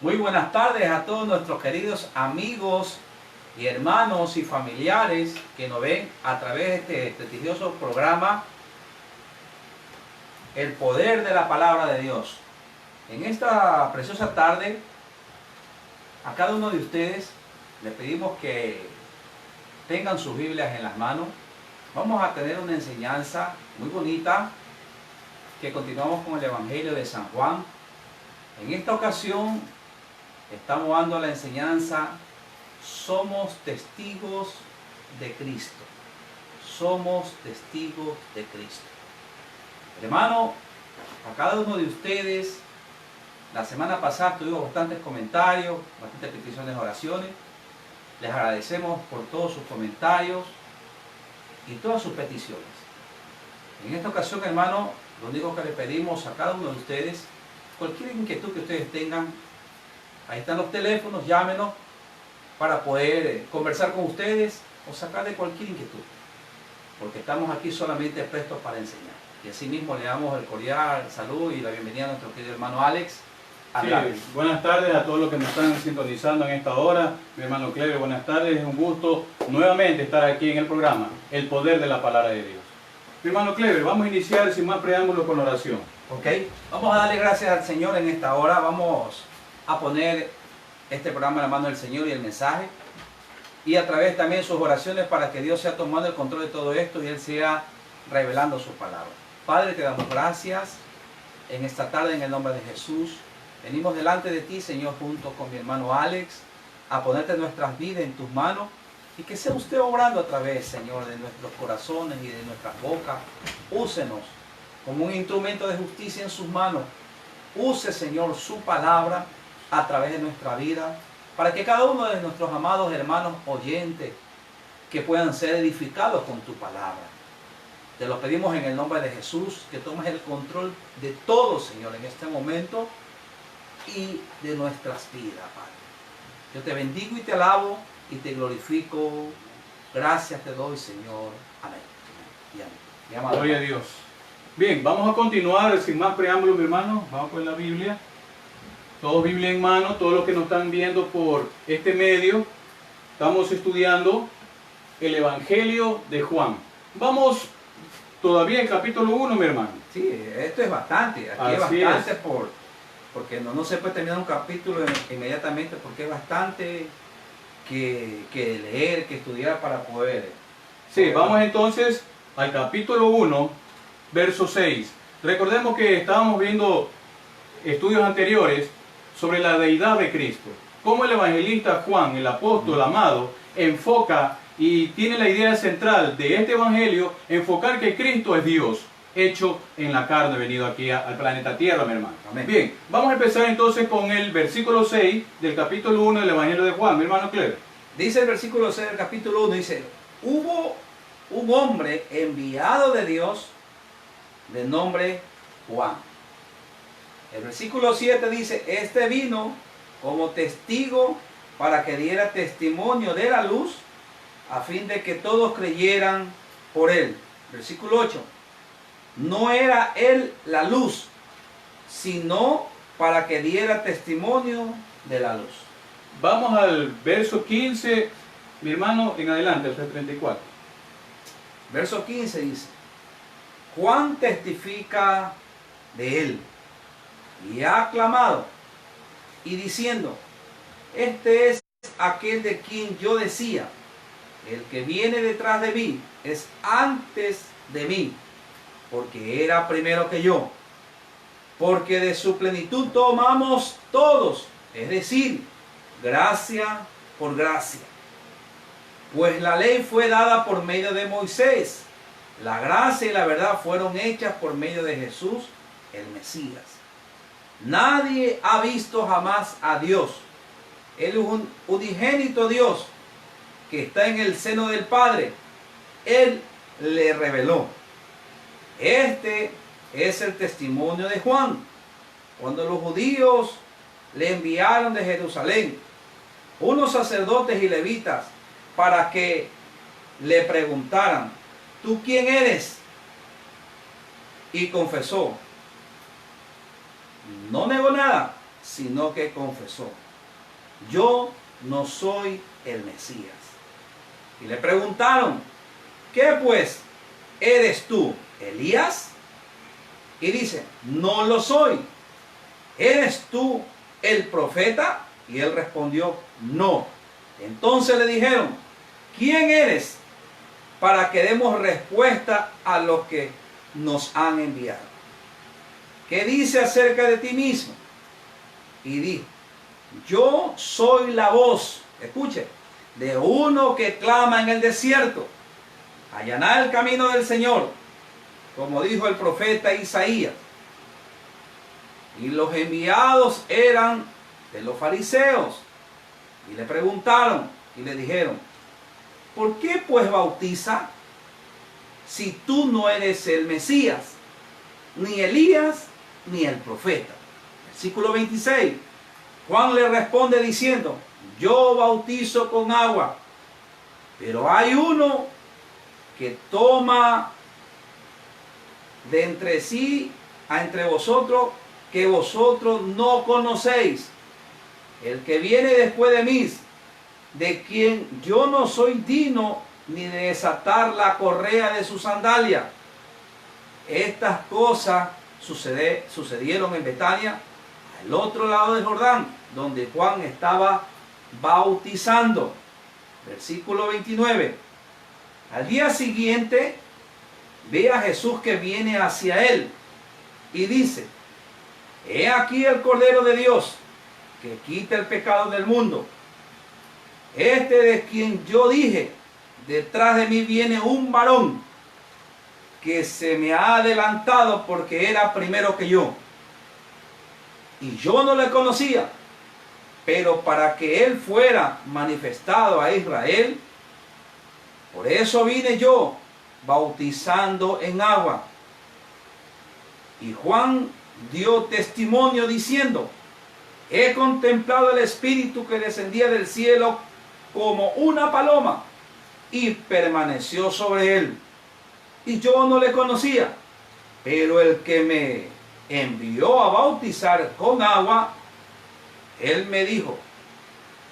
Muy buenas tardes a todos nuestros queridos amigos y hermanos y familiares que nos ven a través de este prestigioso programa El Poder de la Palabra de Dios. En esta preciosa tarde, a cada uno de ustedes le pedimos que tengan sus Biblias en las manos. Vamos a tener una enseñanza muy bonita que continuamos con el Evangelio de San Juan. En esta ocasión estamos dando la enseñanza: somos testigos de Cristo. Somos testigos de Cristo. Hermano, a cada uno de ustedes, la semana pasada tuvimos bastantes comentarios, bastantes peticiones de oraciones. Les agradecemos por todos sus comentarios y todas sus peticiones. En esta ocasión, hermano, lo único que le pedimos a cada uno de ustedes, cualquier inquietud que ustedes tengan, ahí están los teléfonos, llámenos para poder conversar con ustedes o sacarle cualquier inquietud, porque estamos aquí solamente prestos para enseñar. Y asimismo le damos el cordial saludo y la bienvenida a nuestro querido hermano Alex. Sí, buenas tardes a todos los que nos están sintonizando en esta hora. Mi hermano Cleber, buenas tardes. Es un gusto nuevamente estar aquí en el programa El Poder de la Palabra de Dios. Mi hermano Cleber, vamos a iniciar sin más preámbulos con la oración. Ok, vamos a darle gracias al Señor en esta hora. Vamos a poner este programa en la mano del Señor y el mensaje, y a través también sus oraciones, para que Dios sea tomando el control de todo esto y Él sea revelando su palabra. Padre, te damos gracias en esta tarde en el nombre de Jesús. Venimos delante de ti, Señor, junto con mi hermano Alex, a ponerte nuestras vidas en tus manos, y que sea usted obrando a través, Señor, de nuestros corazones y de nuestras bocas. Úsenos como un instrumento de justicia en sus manos. Use, Señor, su palabra a través de nuestra vida, para que cada uno de nuestros amados hermanos oyentes que puedan ser edificados con tu palabra. Te lo pedimos en el nombre de Jesús, que tomes el control de todo, Señor, en este momento y de nuestras vidas, Padre. Yo te bendigo y te alabo y te glorifico. Gracias te doy, Señor. Amén. Y amén. Gloria a Dios. Bien, vamos a continuar sin más preámbulos, mi hermano. Vamos con la Biblia. Todos Biblia en mano, todos los que nos están viendo por este medio. Estamos estudiando el Evangelio de Juan. Vamos todavía en capítulo 1, mi hermano. Sí, esto es bastante. Aquí Así es bastante es. porque no se puede terminar un capítulo inmediatamente, porque es bastante que leer, que estudiar para poder. Sí, vamos entonces al capítulo 1, verso 6. Recordemos que estábamos viendo estudios anteriores sobre la deidad de Cristo. Cómo el evangelista Juan, el apóstol amado, enfoca y tiene la idea central de este evangelio, enfocar que Cristo es Dios, hecho en la carne, venido aquí al planeta Tierra, mi hermano. Amén. Bien, vamos a empezar entonces con el versículo 6 del capítulo 1 del Evangelio de Juan, mi hermano Cleber. Dice el versículo 6 del capítulo 1, dice: hubo un hombre enviado de Dios de nombre Juan. El versículo 7 dice: este vino como testigo para que diera testimonio de la luz, a fin de que todos creyeran por él. Versículo 8: no era él la luz, sino para que diera testimonio de la luz. Vamos al verso 15, mi hermano, en adelante, hasta el 34. Verso 15 dice: Juan testifica de él y ha clamado y diciendo: este es aquel de quien yo decía, el que viene detrás de mí es antes de mí, porque era primero que yo. Porque de su plenitud tomamos todos, es decir, gracia por gracia. Pues la ley fue dada por medio de Moisés, la gracia y la verdad fueron hechas por medio de Jesús, el Mesías. Nadie ha visto jamás a Dios. Él es un unigénito Dios que está en el seno del Padre. Él le reveló. Este es el testimonio de Juan, cuando los judíos le enviaron de Jerusalén unos sacerdotes y levitas para que le preguntaran: ¿tú quién eres? Y confesó: no negó nada, sino que confesó: yo no soy el Mesías. Y le preguntaron: ¿qué pues? ¿Eres tú Elías? Y dice: no lo soy. ¿Eres tú el profeta? Y él respondió: no. Entonces le dijeron: ¿quién eres? Para que demos respuesta a los que nos han enviado. ¿Qué dice acerca de ti mismo? Y dijo: yo soy la voz, escuche, de uno que clama en el desierto: allanad el camino del Señor, como dijo el profeta Isaías. Y los enviados eran de los fariseos. Y le preguntaron y le dijeron: ¿por qué pues bautiza si tú no eres el Mesías, ni Elías, ni el profeta? Versículo 26. Juan le responde diciendo: yo bautizo con agua, pero hay uno que toma de entre sí a entre vosotros, que vosotros no conocéis, el que viene después de mí, de quien yo no soy digno ni de desatar la correa de su sandalia. Estas cosas sucedieron en Betania, al otro lado del Jordán, donde Juan estaba bautizando. Versículo 29. Al día siguiente ve a Jesús que viene hacia él y dice: he aquí el Cordero de Dios que quita el pecado del mundo. Este de quien yo dije: detrás de mí viene un varón que se me ha adelantado porque era primero que yo. Y yo no le conocía, pero para que él fuera manifestado a Israel, por eso vine yo bautizando en agua. Y Juan dio testimonio diciendo: he contemplado el Espíritu que descendía del cielo como una paloma y permaneció sobre él. Y yo no le conocía, pero el que me envió a bautizar con agua, él me dijo: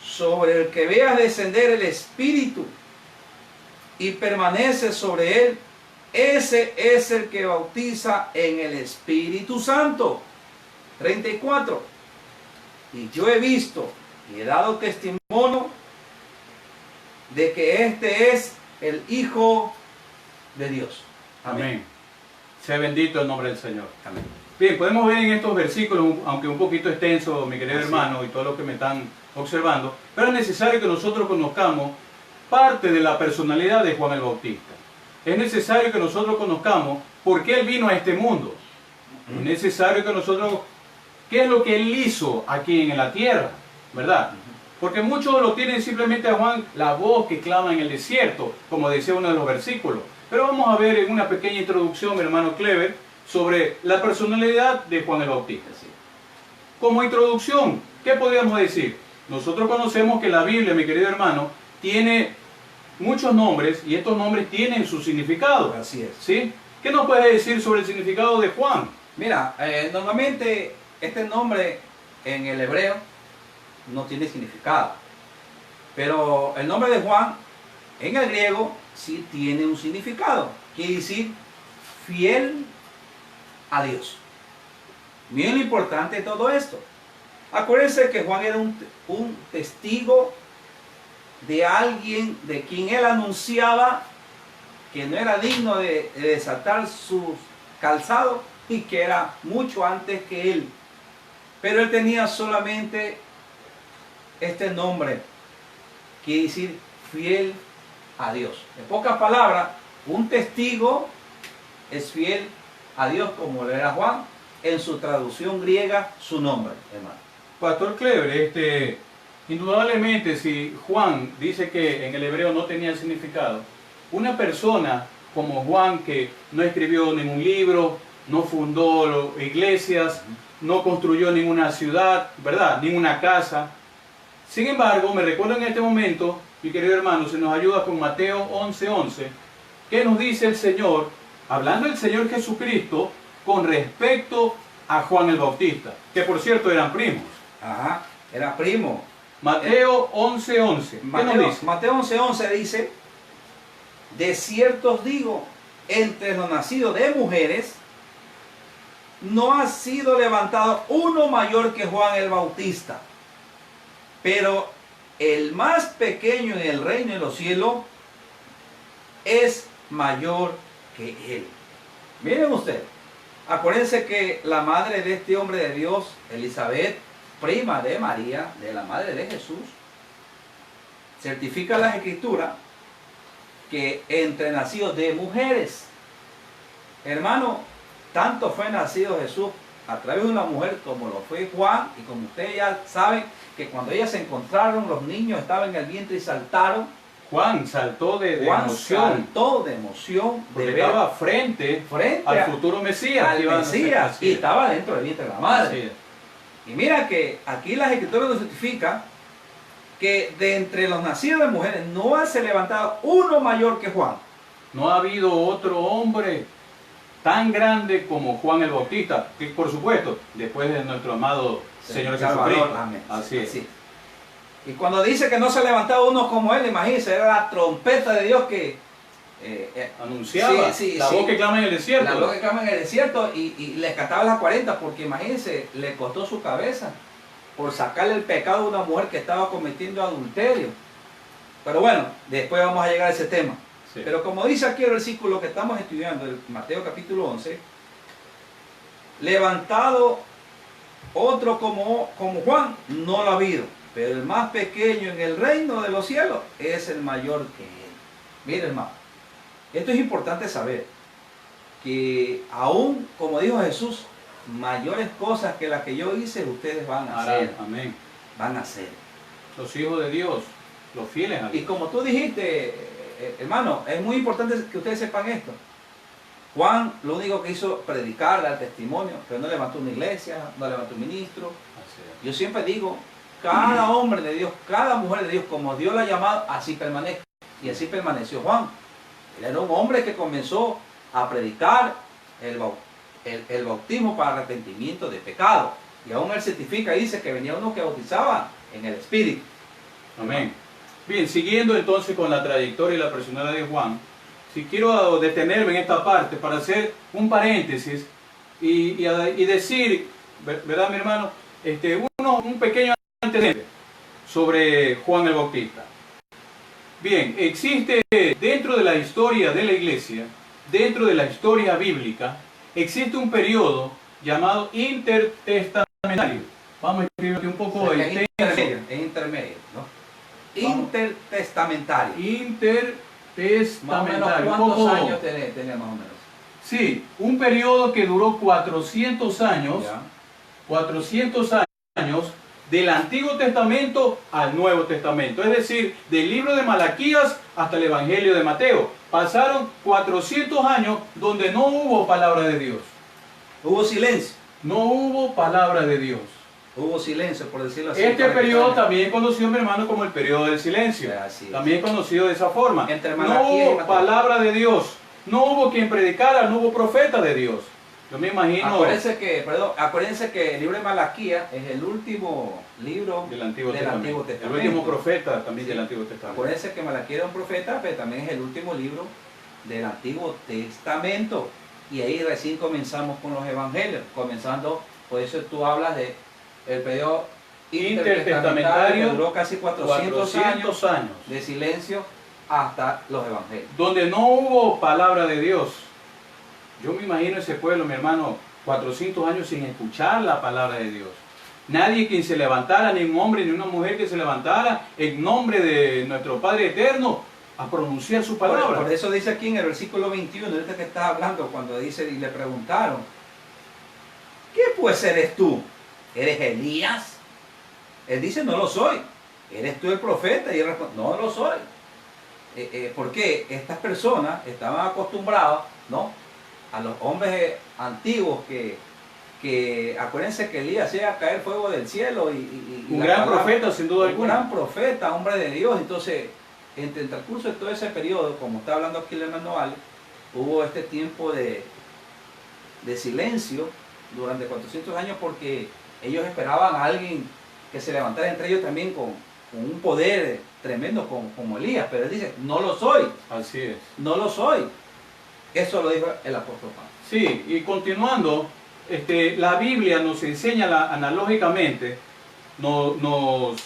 sobre el que veas descender el Espíritu y permanece sobre él, ese es el que bautiza en el Espíritu Santo. 34. Y yo he visto y he dado testimonio de que este es el Hijo de Dios. Amén. Sea bendito el nombre del Señor. Amén. Bien, podemos ver en estos versículos, aunque un poquito extenso, mi querido Así hermano, y todos los que me están observando, pero es necesario que nosotros conozcamos parte de la personalidad de Juan el Bautista. Es necesario que nosotros conozcamos por qué él vino a este mundo. Es necesario que nosotros, qué es lo que él hizo aquí en la tierra, ¿verdad? Porque muchos lo tienen simplemente a Juan, la voz que clama en el desierto, como decía uno de los versículos. Pero vamos a ver en una pequeña introducción, hermano Clever, sobre la personalidad de Juan el Bautista. Como introducción, ¿qué podríamos decir? Nosotros conocemos que la Biblia, mi querido hermano, tiene muchos nombres y estos nombres tienen su significado. Así es. ¿Sí? ¿Qué nos puede decir sobre el significado de Juan? Mira, normalmente este nombre en el hebreo no tiene significado, pero el nombre de Juan en el griego sí tiene un significado. Quiere decir fiel a Dios. Miren lo importante de todo esto. Acuérdense que Juan era un testigo de alguien de quien él anunciaba que no era digno de desatar sus calzados y que era mucho antes que él. Pero él tenía solamente este nombre, quiere decir fiel a Dios. En pocas palabras, un testigo es fiel a Dios, como lo era Juan, en su traducción griega, su nombre, hermano. Pastor Clever, indudablemente si Juan dice que en el hebreo no tenía significado, una persona como Juan, que no escribió ningún libro, no fundó iglesias, no construyó ninguna ciudad, ¿verdad? Ninguna casa. Sin embargo, me recuerdo en este momento, mi querido hermano, se nos ayuda con Mateo 11:11, que nos dice el Señor, hablando del Señor Jesucristo, con respecto a Juan el Bautista, que por cierto eran primos. Ajá, era primo. Mateo 11:11. ¿Qué nos dice? Mateo 11:11 dice, de cierto os digo, entre los nacidos de mujeres, no ha sido levantado uno mayor que Juan el Bautista, pero el más pequeño en el reino de los cielos es mayor que él. Miren ustedes, acuérdense que la madre de este hombre de Dios, Elizabeth, prima de María, de la madre de Jesús, certifica las escrituras que entre nacidos de mujeres, hermano, tanto fue nacido Jesús a través de una mujer como lo fue Juan, y como ustedes ya saben que cuando ellas se encontraron, los niños estaban en el vientre y saltaron. Juan saltó de Juan emoción. saltó de emoción, Porque de ver estaba frente al futuro Mesías. al Mesías, y estaba dentro del vientre de la madre. Así es. Y mira que aquí las escrituras nos certifican que de entre los nacidos de mujeres no ha se levantado uno mayor que Juan. No ha habido otro hombre tan grande como Juan el Bautista, que por supuesto, después de nuestro amado Señor Salvador, Jesucristo. amén. Así es. Sí. Y cuando dice que no se levantaba uno como él, imagínense, era la trompeta de Dios que Anunciaba la voz que clama en el desierto. La voz que clama en el desierto, y les cantaba las 40, porque imagínense, le costó su cabeza por sacarle el pecado a una mujer que estaba cometiendo adulterio. Pero bueno, después vamos a llegar a ese tema. Sí. Pero como dice aquí el versículo que estamos estudiando, el Mateo capítulo 11, levantado otro como Juan, no lo ha habido, pero el más pequeño en el reino de los cielos es el mayor que él. Mire, hermano, esto es importante saber, que aún, como dijo Jesús, mayores cosas que las que yo hice, ustedes van a hacer. Amén. Van a hacer. Los hijos de Dios, los fieles a Y Dios. como tú dijiste, hermano, es muy importante que ustedes sepan esto. Juan lo único que hizo predicar, dar testimonio, pero no levantó una iglesia, no levantó un ministro. Así es. Yo siempre digo, cada hombre de Dios, cada mujer de Dios, como Dios la ha llamado, así permanece. Y así permaneció Juan. Él era un hombre que comenzó a predicar el bautismo para arrepentimiento de pecado. Y aún él certifica y dice que venía uno que bautizaba en el Espíritu. Amén. Bien, siguiendo entonces con la trayectoria y la personalidad de Juan, si quiero detenerme en esta parte para hacer un paréntesis y decir, ¿verdad, mi hermano? Un pequeño antecedente sobre Juan el Bautista. Bien, existe dentro de la historia de la iglesia, dentro de la historia bíblica, existe un periodo llamado intertestamentario. Vamos a escribir aquí un poco Es extenso. intermedio, es intermedio, ¿no? Intertestamentario. Más o menos, Intertestamentario. ¿cuántos años tenía más o menos? Sí, un periodo que duró 400 años, Ya. 400 años del Antiguo Testamento al Nuevo Testamento, es decir, del libro de Malaquías hasta el Evangelio de Mateo. Pasaron 400 años donde no hubo palabra de Dios. Hubo silencio. No hubo palabra de Dios. Hubo silencio, por decirlo así. Este para que periodo salga. también es conocido, mi hermano, como el periodo del silencio. Así es. También es conocido de esa forma. Entre No Malaquías y hubo Mateo. palabra de Dios. No hubo quien predicara, no hubo profeta de Dios. Yo me imagino Acuérdense que el libro de Malaquías es el último libro del Antiguo del Testamento. Antiguo El Testamento. último profeta también Sí. del Antiguo Testamento. Acuérdense que Malaquías era un profeta, pero también es el último libro del Antiguo Testamento. Y ahí recién comenzamos con los evangelios. Comenzando, por eso tú hablas de el periodo intertestamentario, que duró casi 400 años años. de silencio hasta los evangelios. Donde no hubo palabra de Dios. Yo me imagino ese pueblo, mi hermano, 400 años sin escuchar la palabra de Dios. Nadie quien se levantara, ni un hombre ni una mujer que se levantara en nombre de nuestro Padre Eterno a pronunciar su palabra. Por eso dice aquí en el versículo 21, ahorita que estás hablando, cuando dice, y le preguntaron, ¿qué pues eres tú? ¿Eres Elías? Él dice, no lo soy. ¿Eres tú el profeta? Y él responde, no lo soy. Porque estas personas estaban acostumbradas, ¿no?, a los hombres antiguos que acuérdense que Elías hacía caer fuego del cielo y Un la gran palabra, profeta, sin duda un alguna. gran profeta, hombre de Dios. Entonces, entre el transcurso de todo ese periodo, como está hablando aquí el hermano Ale, hubo este tiempo de silencio durante 400 años porque ellos esperaban a alguien que se levantara entre ellos también con un poder tremendo como Elías, pero él dice, no lo soy, Así es. no lo soy. Eso lo dijo el apóstol Juan. Sí, y continuando, la Biblia nos enseña analógicamente, nos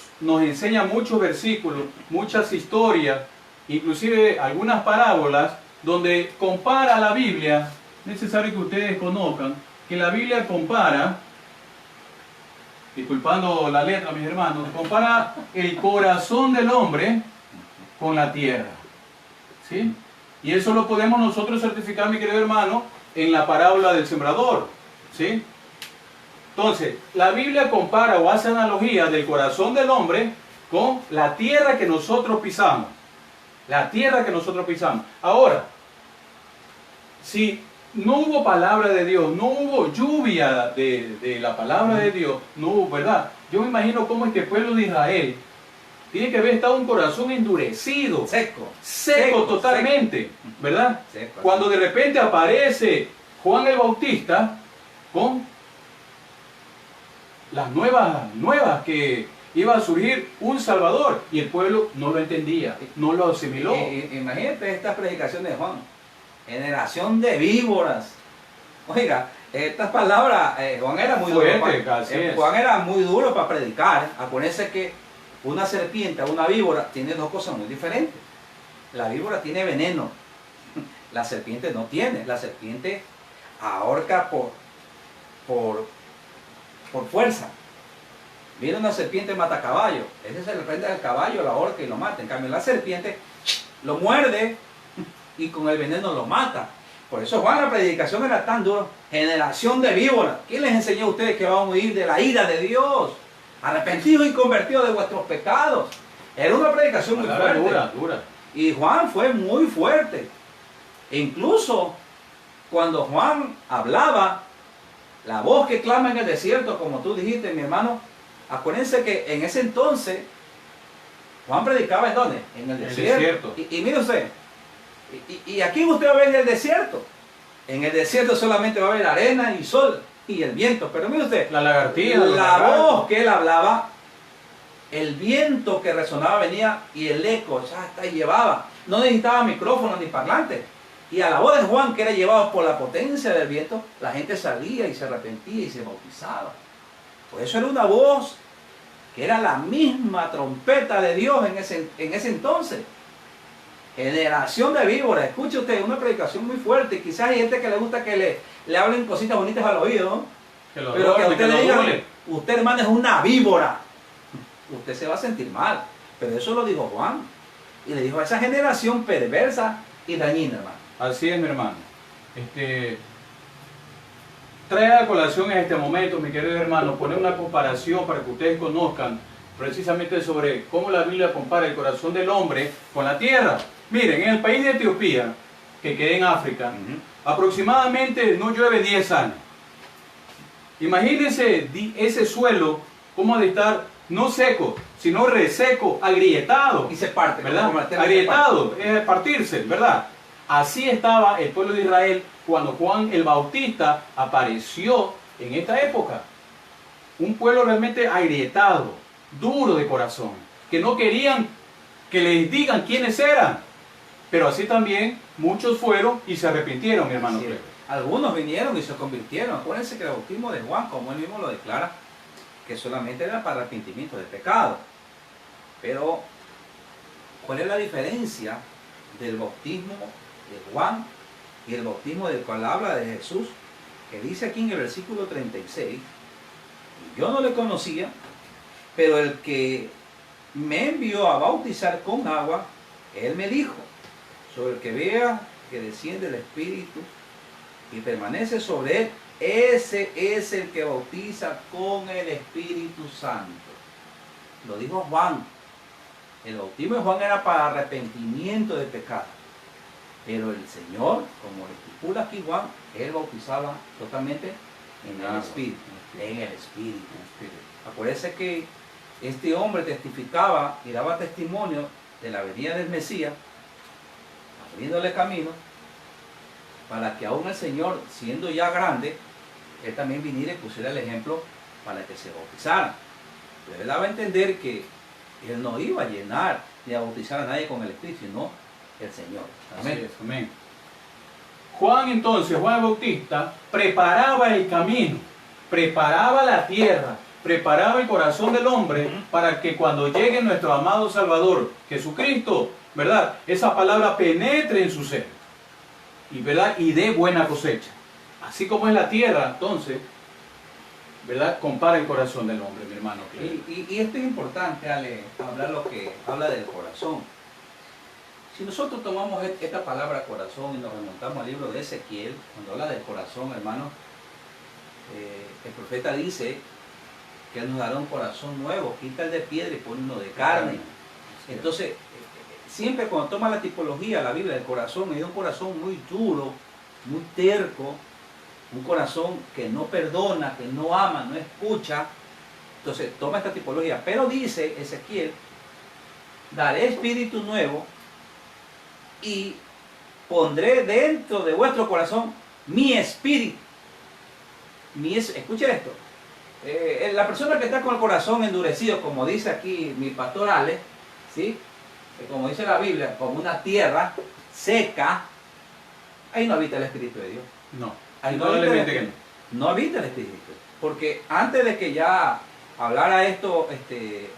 enseña muchos versículos, muchas historias, inclusive algunas parábolas, donde compara la Biblia. Es necesario que ustedes conozcan que la Biblia compara, disculpando la letra, mis hermanos, compara el corazón del hombre con la tierra. ¿Sí? Y eso lo podemos nosotros certificar, mi querido hermano, en la parábola del sembrador. ¿Sí? Entonces, la Biblia compara o hace analogía del corazón del hombre con la tierra que nosotros pisamos. La tierra que nosotros pisamos. Ahora, si no hubo palabra de Dios, no hubo lluvia de la palabra de Dios, no hubo, ¿verdad? Yo me imagino cómo es que el pueblo de Israel tiene que haber estado un corazón endurecido, seco totalmente, ¿verdad? Seco. Cuando de repente aparece Juan el Bautista con las nuevas que iba a surgir un Salvador, y el pueblo no lo entendía, no lo asimiló. Imagínate esta predicación de Juan, generación de víboras. Oiga, estas palabras, Juan era muy duro. Juan era muy duro para predicar. Acuérdense que una serpiente, una víbora, tiene dos cosas muy diferentes. La víbora tiene veneno, la serpiente no tiene. La serpiente ahorca por fuerza. Viene una serpiente mata caballo, ese se le prende al caballo, la ahorca y lo mata. En cambio la serpiente lo muerde y con el veneno lo mata. Por eso Juan, la predicación era tan dura. Generación de víboras. ¿Quién les enseñó a ustedes que van a huir de la ira de Dios? Arrepentidos y convertidos de vuestros pecados. Era una predicación muy fuerte. Dura. Y Juan fue muy fuerte. E incluso cuando Juan hablaba, la voz que clama en el desierto, como tú dijiste, mi hermano, acuérdense que en ese entonces Juan predicaba ¿en dónde? En el desierto. Y mire usted, ¿y a quién usted va a ver en el desierto? En el desierto solamente va a haber arena y sol y el viento. Pero mire usted, la lagartija, la voz que él hablaba, el viento que resonaba venía y el eco ya hasta llevaba. No necesitaba micrófono ni parlante. Y a la voz de Juan, que era llevado por la potencia del viento, la gente salía y se arrepentía y se bautizaba. Por eso era una voz que era la misma trompeta de Dios en ese entonces. Generación de víboras. Escuche usted, una predicación muy fuerte. Quizás hay gente que le gusta que le hablen cositas bonitas al oído, ¿no? Pero que a usted le digan, usted hermano es una víbora, usted se va a sentir mal. Pero eso lo dijo Juan. Y le dijo a esa generación perversa y dañina, hermano. Así es, mi hermano. Trae a colación en este momento, mi querido hermano, poner una comparación para que ustedes conozcan precisamente sobre cómo la Biblia compara el corazón del hombre con la tierra. Miren, en el país de Etiopía, que queda en África, aproximadamente no llueve 10 años. Imagínense ese suelo, cómo ha de estar no seco, sino reseco, agrietado. Y se parte, ¿verdad? Agrietado, es partirse, ¿verdad? Así estaba el pueblo de Israel cuando Juan el Bautista apareció en esta época. Un pueblo realmente agrietado, duro de corazón, que no querían que les digan quiénes eran. Pero así también muchos fueron y se arrepintieron, mi hermano. Algunos vinieron y se convirtieron. Acuérdense que el bautismo de Juan, como él mismo lo declara, que solamente era para arrepentimiento de pecado. Pero, ¿cuál es la diferencia del bautismo de Juan y el bautismo del cual habla de Jesús? Que dice aquí en el versículo 36, yo no le conocía, pero el que me envió a bautizar con agua, él me dijo, sobre el que vea que desciende el Espíritu y permanece sobre él, ese es el que bautiza con el Espíritu Santo. Lo dijo Juan. El bautismo de Juan era para arrepentimiento de pecado. Pero el Señor, como le estipula aquí Juan, él bautizaba totalmente en el Espíritu. En el Espíritu. Acuérdense que este hombre testificaba y daba testimonio de la venida del Mesías, abriéndole camino, para que aún el Señor, siendo ya grande, él también viniera y pusiera el ejemplo para que se bautizaran. Pero él daba a entender que él no iba a llenar ni a bautizar a nadie con el Espíritu, sino el Señor. Amén. Así es, amén. Juan entonces, Juan el Bautista, preparaba el camino, preparaba la tierra, preparaba el corazón del hombre para que cuando llegue nuestro amado Salvador, Jesucristo, ¿verdad? Esa palabra penetre en su ser y, ¿verdad? Y dé buena cosecha. Así como es la tierra, entonces, ¿verdad? Compara el corazón del hombre, mi hermano. Y esto es importante, Ale, hablar lo que habla del corazón. Si nosotros tomamos esta palabra corazón y nos remontamos al libro de Ezequiel, cuando habla del corazón, hermano, el profeta dice que Él nos dará un corazón nuevo, quita el de piedra y pone uno de carne. Entonces, siempre cuando toma la tipología, la Biblia, del corazón, es un corazón muy duro, muy terco, un corazón que no perdona, que no ama, no escucha. Entonces, toma esta tipología. Pero dice Ezequiel, daré espíritu nuevo y pondré dentro de vuestro corazón mi espíritu. Escuche esto. La persona que está con el corazón endurecido, como dice aquí mi pastor Ale, ¿sí? Como dice la Biblia, como una tierra seca, ahí no habita el Espíritu de Dios. No, Ahí indudablemente que no. No habita el Espíritu. Porque antes de que ya hablara esto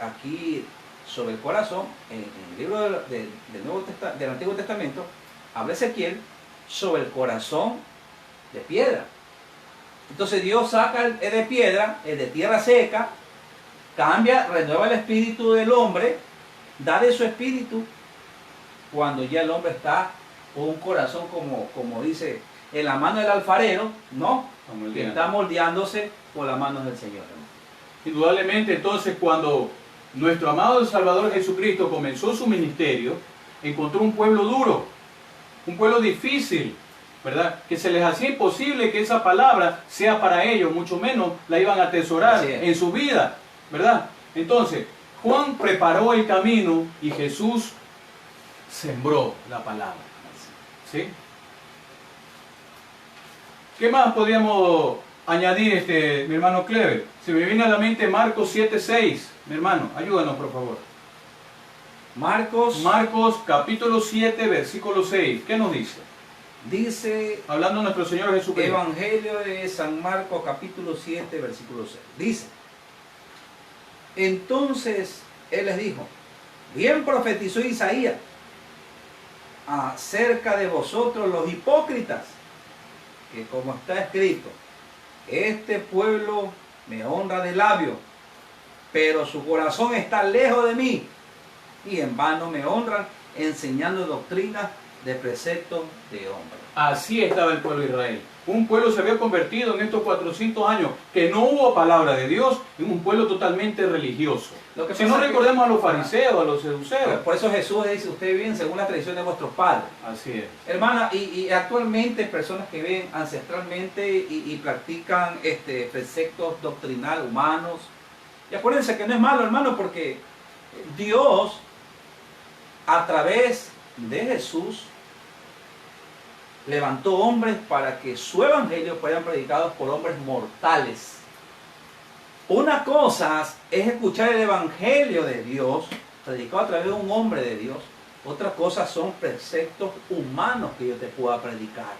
aquí sobre el corazón, en el libro del Antiguo Testamento, habla Ezequiel sobre el corazón de piedra. Entonces Dios saca el de piedra, el de tierra seca, cambia, renueva el espíritu del hombre, da de su espíritu cuando ya el hombre está con un corazón como dice, en la mano del alfarero, ¿no? Que está moldeándose por las manos del Señor. Indudablemente, entonces, cuando nuestro amado Salvador Jesucristo comenzó su ministerio, encontró un pueblo duro, un pueblo difícil, ¿verdad? Que se les hacía imposible que esa palabra sea para ellos, mucho menos la iban a atesorar en su vida, ¿verdad? Entonces, Juan preparó el camino y Jesús sembró la palabra, ¿sí? ¿Qué más podríamos añadir, mi hermano Clever? Se me viene a la mente Marcos 7:6, mi hermano, ayúdanos por favor. Marcos capítulo 7, versículo 6, ¿qué nos dice? Dice, hablando nuestro Señor Jesucristo. Evangelio de San Marcos capítulo 7, versículo 6. Dice, entonces Él les dijo, bien profetizó Isaías acerca de vosotros los hipócritas, que como está escrito, este pueblo me honra de labio, pero su corazón está lejos de mí, y en vano me honran, enseñando doctrinas de preceptos de hombres. Así estaba el pueblo de Israel. Un pueblo se había convertido en estos 400 años que no hubo palabra de Dios, en un pueblo totalmente religioso. Si no recordemos a los fariseos, a los seduceos. Por eso Jesús dice, ustedes viven según la tradición de vuestros padres. Así es. Hermana, y actualmente personas que viven ancestralmente y practican preceptos doctrinales humanos. Y acuérdense que no es malo, hermano, porque Dios, a través de Jesús, levantó hombres para que su evangelio fueran predicados por hombres mortales. Una cosa es escuchar el evangelio de Dios predicado a través de un hombre de Dios. Otra cosa son preceptos humanos que yo te pueda predicar.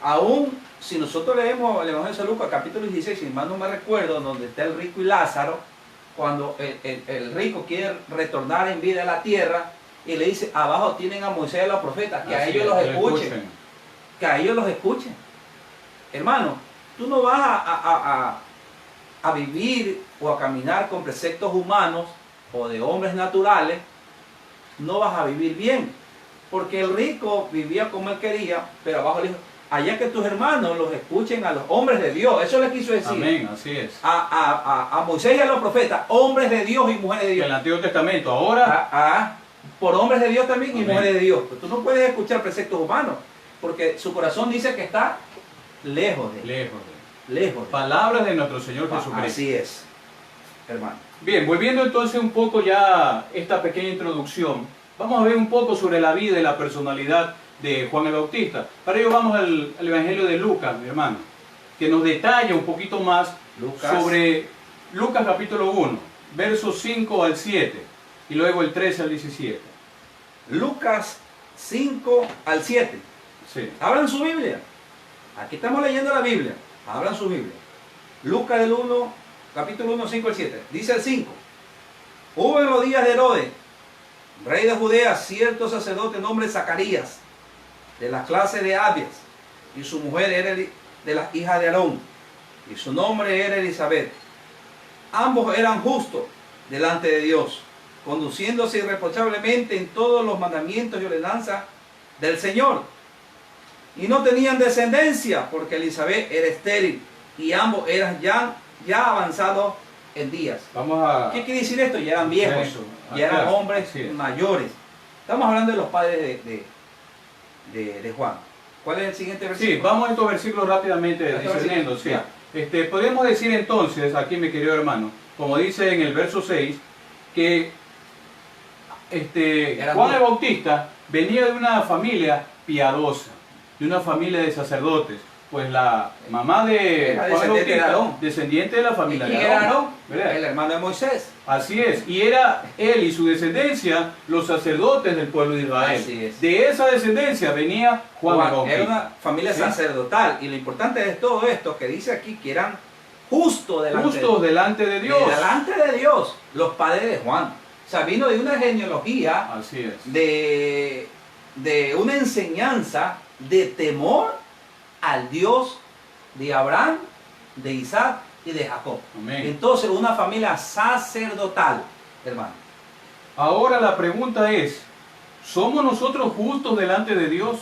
Aún si nosotros leemos el Evangelio de San Lucas capítulo 16, si mal no me recuerdo, donde está el rico y Lázaro, cuando el rico quiere retornar en vida a la tierra, y le dice, abajo tienen a Moisés y a los profetas, que a ellos los escuchen. Que a ellos los escuchen. Hermano, tú no vas a vivir o a caminar con preceptos humanos o de hombres naturales, no vas a vivir bien. Porque el rico vivía como él quería, pero abajo le dijo, allá que tus hermanos los escuchen a los hombres de Dios. Eso le quiso decir. Amén, así es. A Moisés y a los profetas, hombres de Dios y mujeres de Dios. En el Antiguo Testamento, ahora... por hombres de Dios también. Amén. Y mujeres de Dios. Pero tú no puedes escuchar preceptos humanos, porque su corazón dice que está lejos de lejos. Palabras de nuestro Señor Jesucristo. Así es, hermano. Bien, volviendo entonces un poco ya esta pequeña introducción, vamos a ver un poco sobre la vida y la personalidad de Juan el Bautista. Para ello vamos al Evangelio de Lucas, mi hermano, que nos detalla un poquito más sobre Lucas capítulo 1, versos 5 al 7 y luego el 13 al 17. Lucas 5 al 7. Sí. Abran su Biblia. Aquí estamos leyendo la Biblia. Abran su Biblia. Lucas del 1, capítulo 1, 5 al 7. Dice el 5. Hubo en los días de Herodes, rey de Judea, cierto sacerdote nombre Zacarías, de la clase de Abías, y su mujer era de las hijas de Aarón, y su nombre era Elizabeth. Ambos eran justos delante de Dios, conduciéndose irreprochablemente en todos los mandamientos y ordenanzas del Señor. Y no tenían descendencia, porque Elizabeth era estéril, y ambos eran ya avanzados en días. ¿Qué quiere decir esto? Ya eran viejos, ya eran hombres mayores. Estamos hablando de los padres de Juan. ¿Cuál es el siguiente versículo? Sí, vamos a estos versículos rápidamente discerniendo. Sí. Podemos decir entonces, aquí mi querido hermano, como dice en el verso 6, que Juan el Bautista venía de una familia piadosa, de una familia de sacerdotes. Pues la mamá de Juan el Bautista, descendiente de la familia de Aarón. El hermano de Moisés. Así es, y era él y su descendencia los sacerdotes del pueblo de Israel. Así es. De esa descendencia venía Juan el Bautista. Era una familia sacerdotal, y lo importante de todo esto que dice aquí que eran justos delante de Dios. Delante de Dios, los padres de Juan. O sea, vino de una genealogía, así es, de una enseñanza de temor al Dios de Abraham, de Isaac y de Jacob. Amén. Entonces, una familia sacerdotal, hermano. Ahora la pregunta es, ¿somos nosotros justos delante de Dios?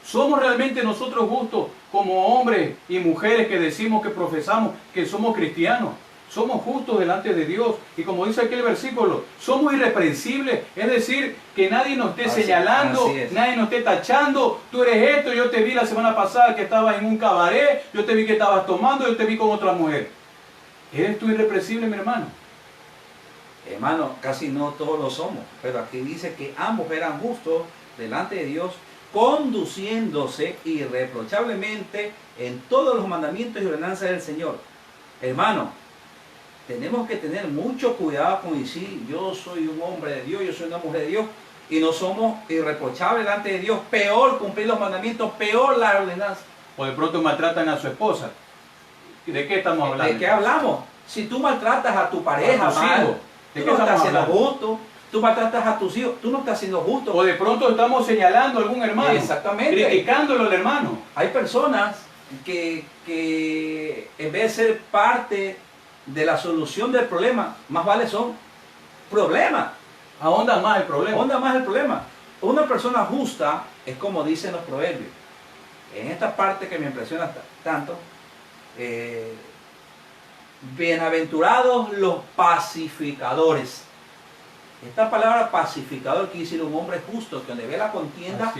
¿Somos realmente nosotros justos como hombres y mujeres que decimos que profesamos que somos cristianos? Somos justos delante de Dios, y como dice aquí el versículo, somos irreprensibles, es decir, que nadie nos esté señalando, nadie nos esté tachando. Tú eres esto, yo te vi la semana pasada que estabas en un cabaret, yo te vi que estabas tomando, yo te vi con otra mujer. ¿Eres tú irreprensible, mi hermano? Hermano, casi no todos lo somos, pero aquí dice que ambos eran justos delante de Dios, conduciéndose irreprochablemente en todos los mandamientos y ordenanzas del Señor. Hermano, tenemos que tener mucho cuidado con decir yo soy un hombre de Dios, yo soy una mujer de Dios, y no somos irreprochables delante de Dios. Peor cumplir los mandamientos, peor la ordenanza. O de pronto maltratan a su esposa. ¿De qué estamos hablando? ¿De qué hablamos? Si tú maltratas a tu pareja, tú no estás siendo justo. Tú maltratas a tus hijos, tú no estás siendo justo. O de pronto estamos señalando a algún hermano. Exactamente. Criticándolo al hermano. Hay personas que en vez de ser parte de la solución del problema, más vale son problemas. Ahonda más el problema. Ahonda más el problema. Una persona justa es como dicen los proverbios. En esta parte que me impresiona tanto, bienaventurados los pacificadores. Esta palabra pacificador quiere decir un hombre justo, que donde ve la contienda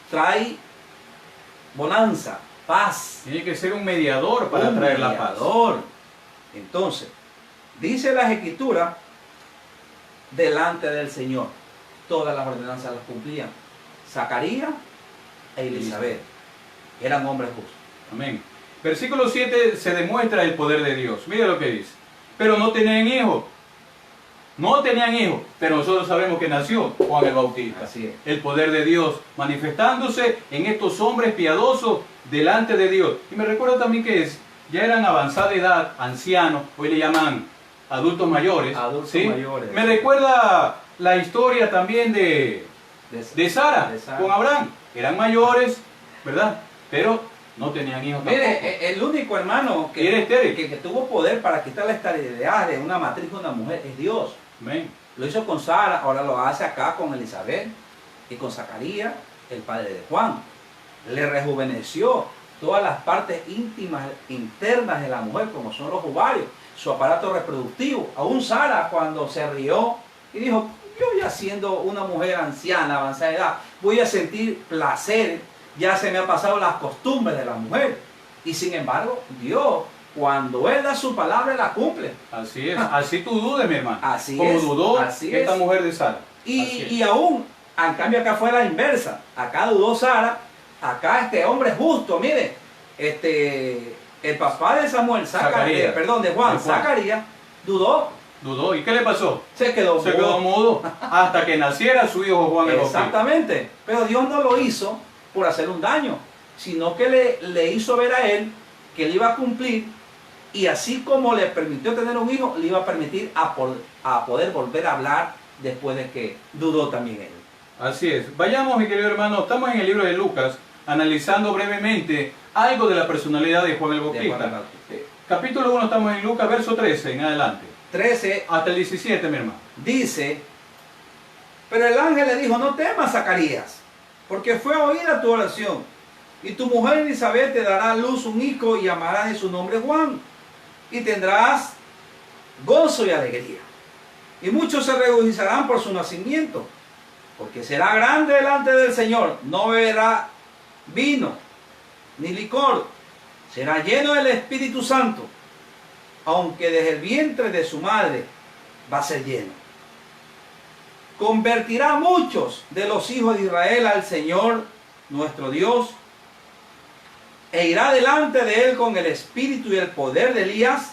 trae bonanza, paz. Tiene que ser un mediador para traer la paz. Entonces, dice las Escrituras, delante del Señor, todas las ordenanzas las cumplían. Zacarías e Elizabeth eran hombres justos. Amén. Versículo 7 se demuestra el poder de Dios. Mira lo que dice. Pero no tenían hijos. No tenían hijos, pero nosotros sabemos que nació Juan el Bautista. Así es. El poder de Dios manifestándose en estos hombres piadosos delante de Dios. Y me recuerda también que ya eran avanzada edad, ancianos, hoy le llaman adultos mayores. Adultos mayores. Me recuerda la historia también de Sara con Abraham. Eran mayores, ¿verdad? Pero no tenían hijos tampoco. Mire, el único hermano que tuvo poder para quitar la esterilidad de una matriz de una mujer es Dios. Amén. Lo hizo con Sara, ahora lo hace acá con Elizabeth y con Zacarías, el padre de Juan. Le rejuveneció todas las partes íntimas, internas de la mujer, como son los ovarios, su aparato reproductivo. Aún Sara, cuando se rió y dijo, yo ya siendo una mujer anciana, avanzada de edad, voy a sentir placer, ya se me han pasado las costumbres de la mujer. Y sin embargo, Dios, cuando Él da su palabra, Él la cumple. Así es, así tú dudes, mi hermano. Así como es, dudó así esta es. mujer de Sara. Y aún, en cambio acá fue la inversa. Acá dudó Sara, acá este hombre justo, mire, El papá de Samuel, Zacarías. de Juan, Zacarías, dudó. Dudó. ¿Y qué le pasó? Se quedó mudo hasta que naciera su hijo Juan el Bautista. Exactamente. Pero Dios no lo hizo por hacer un daño, sino que le hizo ver a él que él iba a cumplir, y así como le permitió tener un hijo, le iba a permitir a poder volver a hablar después de que dudó también él. Así es. Vayamos, mi querido hermano, estamos en el libro de Lucas, analizando brevemente algo de la personalidad de Juan el Bautista. Capítulo 1, estamos en Lucas, verso 13 en adelante. 13 hasta el 17, mi hermano. Dice, pero el ángel le dijo, no temas, Zacarías, porque fue oída tu oración, y tu mujer Elizabeth te dará a luz un hijo y llamarás de su nombre Juan, y tendrás gozo y alegría, y muchos se regocijarán por su nacimiento, porque será grande delante del Señor, no beberá vino ni licor, será lleno del Espíritu Santo, aunque desde el vientre de su madre va a ser lleno. Convertirá a muchos de los hijos de Israel al Señor nuestro Dios, e irá delante de él con el espíritu y el poder de Elías,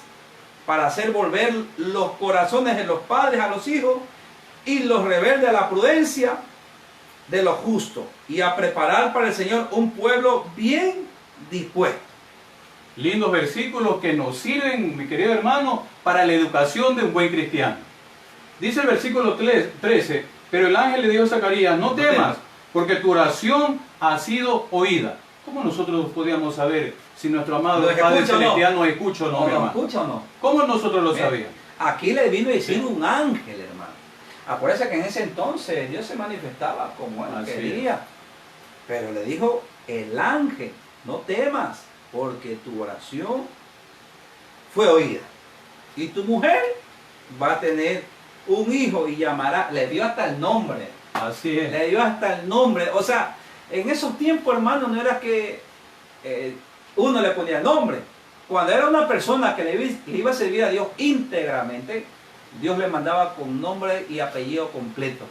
para hacer volver los corazones de los padres a los hijos y los rebeldes a la prudencia de los justos, y a preparar para el Señor un pueblo bien dispuesto. Lindos versículos que nos sirven, mi querido hermano, para la educación de un buen cristiano. Dice el versículo 13, pero el ángel le dijo a Zacarías, no temas, porque tu oración ha sido oída. ¿Cómo nosotros podíamos saber si nuestro amado Padre Celestial nos escucha o no, mi hermano? ¿Escucha o no? ¿Cómo nosotros lo sabíamos? Aquí le vino a decir un ángel, hermano. Acuérdense que en ese entonces Dios se manifestaba como él quería. Pero le dijo el ángel, no temas, porque tu oración fue oída. Y tu mujer va a tener un hijo y llamará, le dio hasta el nombre. Así es. Le dio hasta el nombre. O sea, en esos tiempos, hermano, no era que uno le ponía el nombre. Cuando era una persona que le iba a servir a Dios íntegramente, Dios le mandaba con nombre y apellido completo,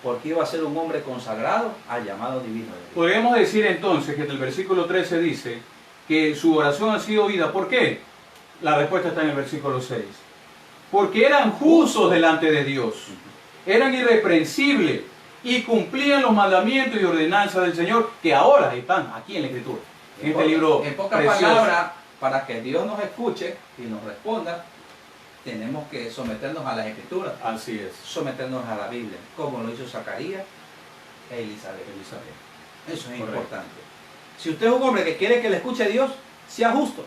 porque iba a ser un hombre consagrado al llamado divino de Dios. Podríamos decir entonces que en el versículo 13 dice que su oración ha sido oída. ¿Por qué? La respuesta está en el versículo 6. Porque eran justos delante de Dios, eran irreprensibles y cumplían los mandamientos y ordenanzas del Señor, que ahora están aquí en la Escritura, en este libro en pocas precioso. palabras, para que Dios nos escuche y nos responda, tenemos que someternos a las Escrituras. Así es. Someternos a la Biblia, como lo hizo Zacarías e Elizabeth. Eso es importante. Si usted es un hombre que quiere que le escuche a Dios, sea justo.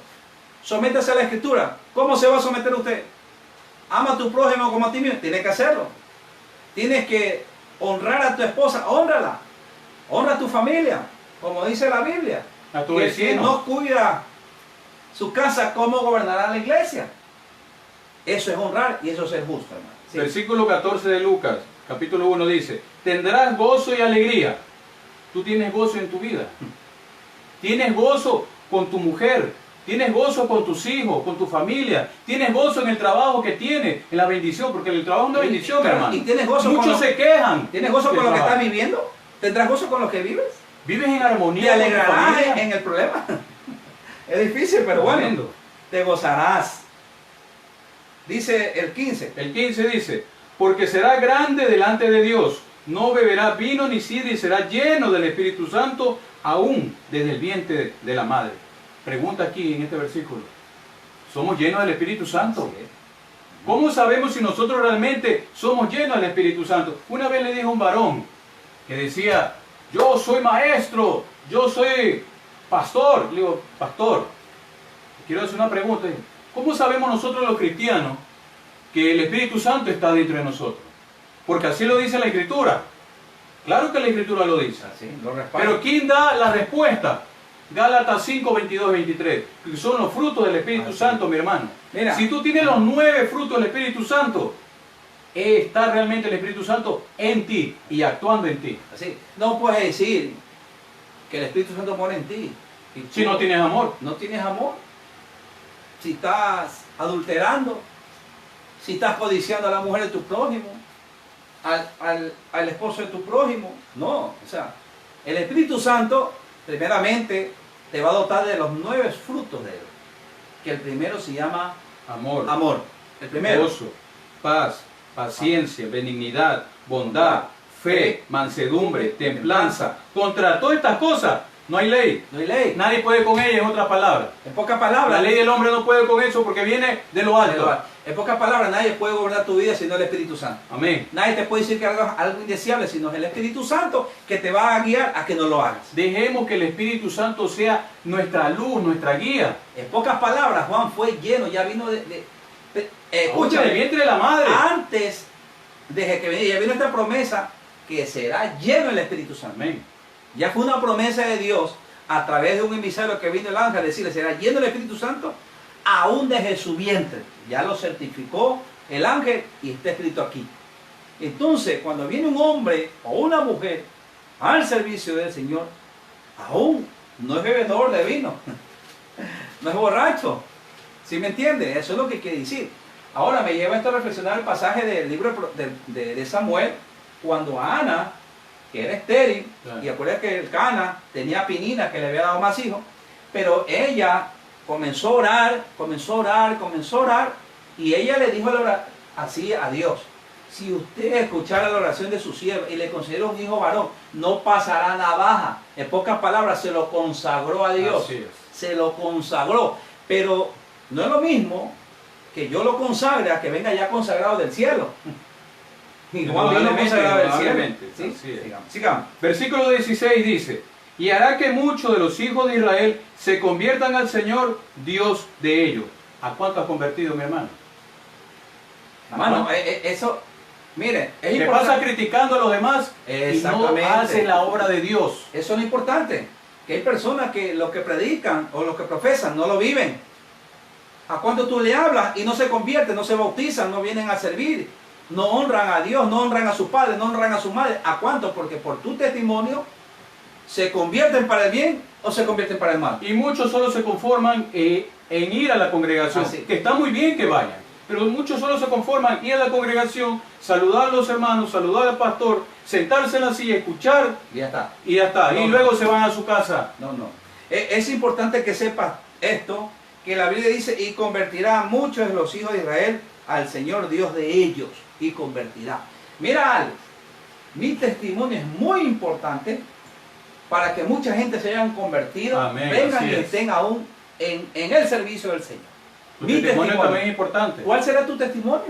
Sométase a la Escritura. ¿Cómo se va a someter usted? Ama a tu prójimo como a ti mismo. Tienes que hacerlo. Tienes que honrar a tu esposa. Hónrala. Honra a tu familia, como dice la Biblia. A tu que vecino. si no cuida su casa, ¿cómo gobernará la iglesia? Eso es honrar y eso es ser justo, hermano. Sí. Versículo 14 de Lucas, capítulo 1 dice, tendrás gozo y alegría. Tú tienes gozo en tu vida. Tienes gozo con tu mujer. Tienes gozo con tus hijos, con tu familia. Tienes gozo en el trabajo que tienes, en la bendición, porque el trabajo es una bendición, hermano. Y tienes gozo. Muchos se quejan. ¿Tienes gozo con lo que trabajo. estás viviendo? ¿Tendrás gozo con lo que vives? Vives en armonía. Te alegrarás con tu familia. en el problema. Es difícil, pero bueno, Tremendo. te gozarás. Dice el 15. El 15 dice, porque será grande delante de Dios, no beberá vino ni sidra y será lleno del Espíritu Santo aún desde el vientre de la madre. Pregunta aquí en este versículo, ¿somos llenos del Espíritu Santo? ¿Cómo sabemos si nosotros realmente somos llenos del Espíritu Santo? Una vez le dijo un varón que decía, yo soy maestro, yo soy pastor. Le digo, pastor, quiero hacer una pregunta. ¿Cómo sabemos nosotros los cristianos que el Espíritu Santo está dentro de nosotros? Porque así lo dice la Escritura. Claro que la Escritura lo dice. Así, lo respaldo. Pero ¿quién da la respuesta? Gálatas 5, 22, 23. Que son los frutos del Espíritu Santo, mi hermano. Mira. Si tú tienes los 9 frutos del Espíritu Santo, está realmente el Espíritu Santo en ti y actuando en ti. Así. No puedes decir que el Espíritu Santo mora en ti. Y Si no tienes amor. no tienes amor, si estás adulterando, si estás codiciando a la mujer de tu prójimo, al esposo de tu prójimo, no, o sea, el Espíritu Santo primeramente te va a dotar de los 9 frutos de él. que el primero se llama amor, amor. El primero. gozo, paz, paciencia, benignidad, bondad, fe, mansedumbre, templanza. Contra todas estas cosas no hay ley. No hay ley. Nadie puede con ella, en otras palabras. En pocas palabras. La ley del hombre no puede con eso porque viene de lo alto. En pocas palabras, nadie puede gobernar tu vida sino el Espíritu Santo. Amén. Nadie te puede decir que hagas algo indeseable sino el Espíritu Santo que te va a guiar a que no lo hagas. Dejemos que el Espíritu Santo sea nuestra luz, nuestra guía. En pocas palabras, Juan fue lleno, ya vino Escucha, del vientre de la madre. Antes de que viniera, ya vino esta promesa que será lleno del Espíritu Santo. Amén. Ya fue una promesa de Dios a través de un emisario que vino el ángel a decirle, será lleno del Espíritu Santo aún desde su vientre. Ya lo certificó el ángel y está escrito aquí. Entonces, cuando viene un hombre o una mujer al servicio del Señor, aún no es bebedor de vino, no es borracho. ¿Sí me entiende? Eso es lo que quiere decir. Ahora me lleva esto a reflexionar el pasaje del libro de Samuel, cuando Ana, que era estéril, claro. Y acuérdate que el Cana tenía Penina que le había dado más hijos, pero ella comenzó a orar, y ella le dijo así a Dios: si usted escuchara la oración de su sierva y le concediera un hijo varón, no pasará navaja. En pocas palabras, se lo consagró a Dios. Así es. Se lo consagró. Pero no es lo mismo que yo lo consagre a que venga ya consagrado del cielo. Y Juan vino consagrado del cielo. ¿Sí? Sigamos. Versículo 16 dice: y hará que muchos de los hijos de Israel se conviertan al Señor, Dios de ellos. ¿A cuánto has convertido, mi hermano? Hermano, eso, mire, es Te importante. pasa criticando a los demás y no Exactamente. haces la obra de Dios. Eso es lo importante. Que hay personas que lo que predican o lo que profesan no lo viven. ¿A cuánto tú le hablas y no se convierten, no se bautizan, no vienen a servir? No honran a Dios, no honran a su padre, no honran a su madre. ¿A cuánto? Porque por tu testimonio se convierten para el bien o se convierten para el mal. Y muchos solo se conforman en ir a la congregación, Así. que está muy bien que vayan, pero muchos solo se conforman ir a la congregación, saludar a los hermanos, saludar al pastor, sentarse en la silla, escuchar Y ya está. y ya está. No, y luego se van a su casa. No. Es importante que sepas esto, que la Biblia dice, y convertirá a muchos de los hijos de Israel al Señor Dios de ellos, y convertirá. Mira, Alex, mi testimonio es muy importante para que mucha gente se hayan convertido, Amén, vengan así y es. estén aún en el servicio del Señor. Tu Mi testimonio también es importante. ¿Cuál será tu testimonio?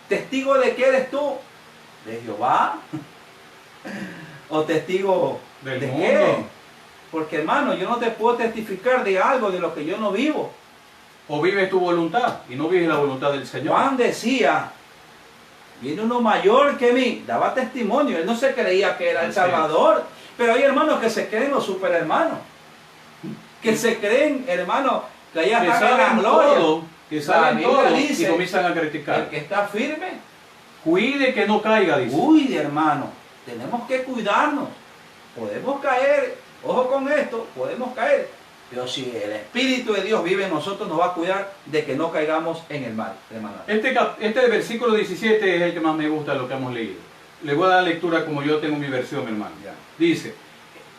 ¿Testigo de qué eres tú? ¿De Jehová? ¿O testigo Del de mundo. qué? Porque, hermano, yo no te puedo testificar de algo de lo que yo no vivo. O vives tu voluntad y no vives la voluntad del Señor. Juan decía, viene uno mayor que mí, daba testimonio. Él no se creía que era el Así Salvador. Pero hay hermanos que se creen los superhermanos. Que se creen, hermanos, que allá Que están en la saben gloria. todo, que La saben Biblia todo dice, y comienzan a El criticar. que está firme, Cuide que no caiga, dice. uy, hermano, tenemos que cuidarnos. Podemos caer, ojo con esto, podemos caer. Pero si el Espíritu de Dios vive en nosotros, nos va a cuidar de que no caigamos en el mal, hermano. Este versículo 17 es el que más me gusta de lo que hemos leído. Le voy a dar lectura como yo tengo mi versión, mi hermano. Ya. Dice,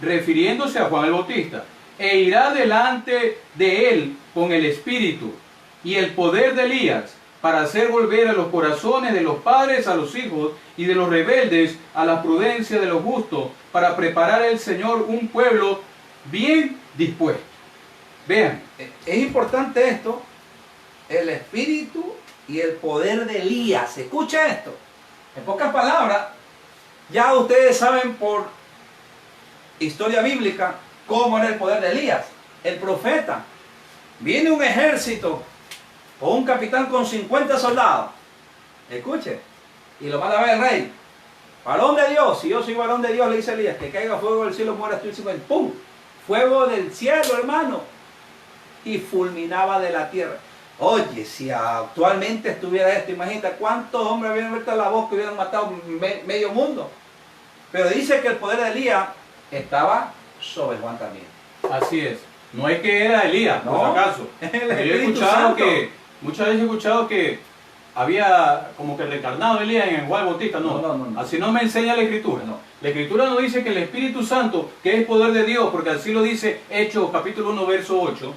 refiriéndose a Juan el Bautista, e irá delante de él con el Espíritu y el poder de Elías, para hacer volver a los corazones de los padres a los hijos y de los rebeldes a la prudencia de los justos, para preparar al Señor un pueblo bien dispuesto. Vean, Es importante esto, el Espíritu y el poder de Elías. Escucha esto. En pocas palabras, ya ustedes saben por historia bíblica cómo era el poder de Elías, el profeta. Viene un ejército o un capitán con 50 soldados. Escuche. Y lo manda a ver el rey. Varón de Dios, si yo soy varón de Dios, le dice Elías, que caiga fuego del cielo, mueras tú. Y ¡pum! Fuego del cielo, hermano. Y fulminaba de la tierra. Oye, si actualmente estuviera esto, imagínate cuántos hombres habían abierto la voz que hubieran matado medio mundo. Pero dice que el poder de Elías estaba sobre Juan también. así es. No es que era Elías, por No, si acaso. el Pero yo he Espíritu escuchado Santo. que, muchas veces he escuchado que había como que reencarnado Elías en Juan Bautista. No, No. así no me enseña la Escritura. No. La Escritura no dice que el Espíritu Santo, que es poder de Dios, porque así lo dice Hechos capítulo 1, verso 8,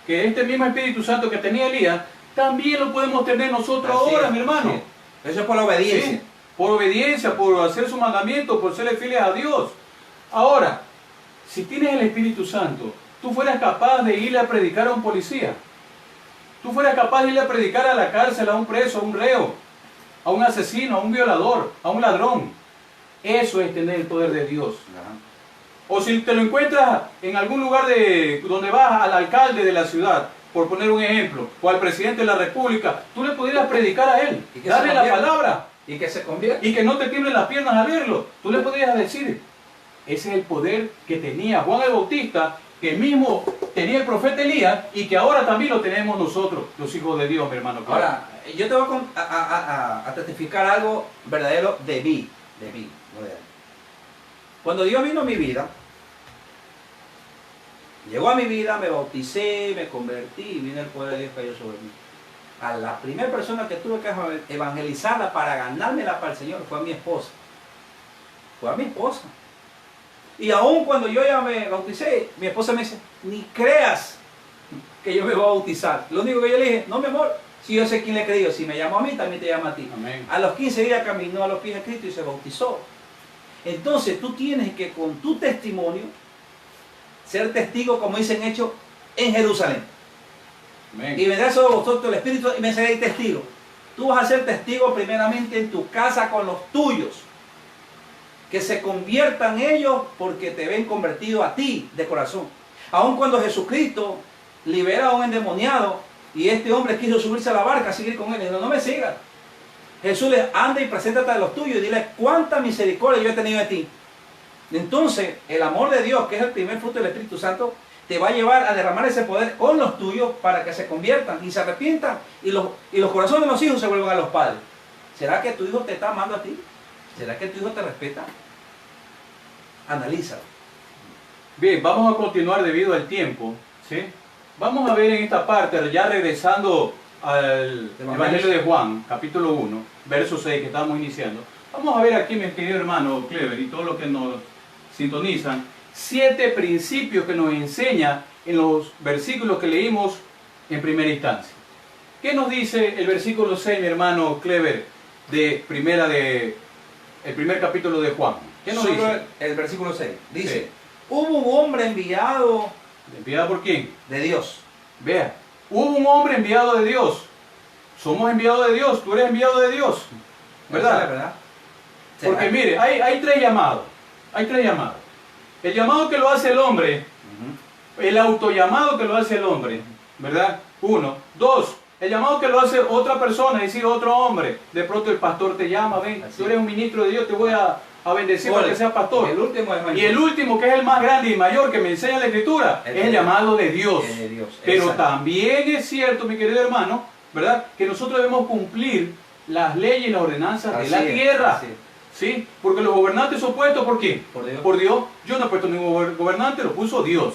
que este mismo Espíritu Santo que tenía Elías, también lo podemos tener nosotros Así ahora, es, mi hermano. sí. Eso es por la obediencia. ¿Sí? Por obediencia, por hacer su mandamiento, por serle fieles a Dios. Ahora, si tienes el Espíritu Santo, tú fueras capaz de irle a predicar a un policía. Tú fueras capaz de irle a predicar a la cárcel, a un preso, a un reo, a un asesino, a un violador, a un ladrón. Eso es tener el poder de Dios. Ajá. O si te lo encuentras en algún lugar donde vas al alcalde de la ciudad, por poner un ejemplo, o al presidente de la república, tú le pudieras predicar a él, Y que darle se la convierta. palabra, Y que se convierte. y que no te tiemblen las piernas al verlo. Tú le podrías decir, ese es el poder que tenía Juan el Bautista, que mismo tenía el profeta Elías, y que ahora también lo tenemos nosotros, los hijos de Dios, mi hermano. Ahora, yo te voy a testificar algo verdadero de mí. No de él. Cuando Dios vino a mi vida, llegó a mi vida, me bauticé, me convertí y vino el poder de Dios cayó sobre mí. A la primera persona que tuve que evangelizarla para ganármela para el Señor fue a mi esposa. Fue a mi esposa. Y aún cuando yo ya me bauticé, mi esposa me dice, ni creas que yo me voy a bautizar. Lo único que yo le dije, no mi amor, si yo sé quién le he creído, si me llamó a mí, también te llama a ti. Amén. A los 15 días caminó a los pies de Cristo y se bautizó. Entonces tú tienes que con tu testimonio ser testigo, como dicen Hechos, en Jerusalén. Amén. Y vendrá sobre vosotros el Espíritu y me seréis testigo. Tú vas a ser testigo primeramente en tu casa con los tuyos. Que se conviertan ellos porque te ven convertido a ti de corazón. Aun cuando Jesucristo libera a un endemoniado y este hombre quiso subirse a la barca a seguir con él, dijo, no me sigas. Jesús le anda y preséntate a los tuyos y dile cuánta misericordia yo he tenido de ti. Entonces, el amor de Dios, que es el primer fruto del Espíritu Santo, te va a llevar a derramar ese poder con los tuyos para que se conviertan y se arrepientan y los corazones de los hijos se vuelvan a los padres. ¿Será que tu hijo te está amando a ti? ¿Será que tu hijo te respeta? Analízalo. Bien, vamos a continuar debido al tiempo, ¿sí? Vamos a ver en esta parte, ya regresando al Evangelio de Juan, capítulo 1, verso 6, que estamos iniciando. Vamos a ver aquí, mi querido hermano Clever, y todos los que nos sintonizan, 7 principios que nos enseña en los versículos que leímos en primera instancia. ¿Qué nos dice el versículo 6, mi hermano Clever, el primer capítulo de Juan? ¿Qué nos dice? El versículo 6. Dice, Sí. hubo un hombre enviado ¿Enviado por quién? de Dios. Vea, hubo un hombre enviado de Dios. Somos enviados de Dios, tú eres enviado de Dios. ¿Verdad? ¿Verdad? Porque mire, hay 3 llamados. Hay 3 llamados. El llamado que lo hace el hombre, el autollamado que lo hace el hombre, ¿verdad? 1. 2. El llamado que lo hace otra persona, es decir, otro hombre. De pronto el pastor te llama, ven, Así tú eres un ministro de Dios, te voy a bendecir para que seas pastor. El último es Y el último, que es el más grande y mayor que me enseña la Escritura, es el llamado de Dios. de Dios. Pero Exacto. también es cierto, mi querido hermano, ¿verdad? Que nosotros debemos cumplir las leyes y las ordenanzas de Así la es, tierra. así es. ¿Sí? Porque los gobernantes son puestos ¿por quién? Por Dios. Por Dios. Yo no he puesto ningún gobernante, lo puso Dios.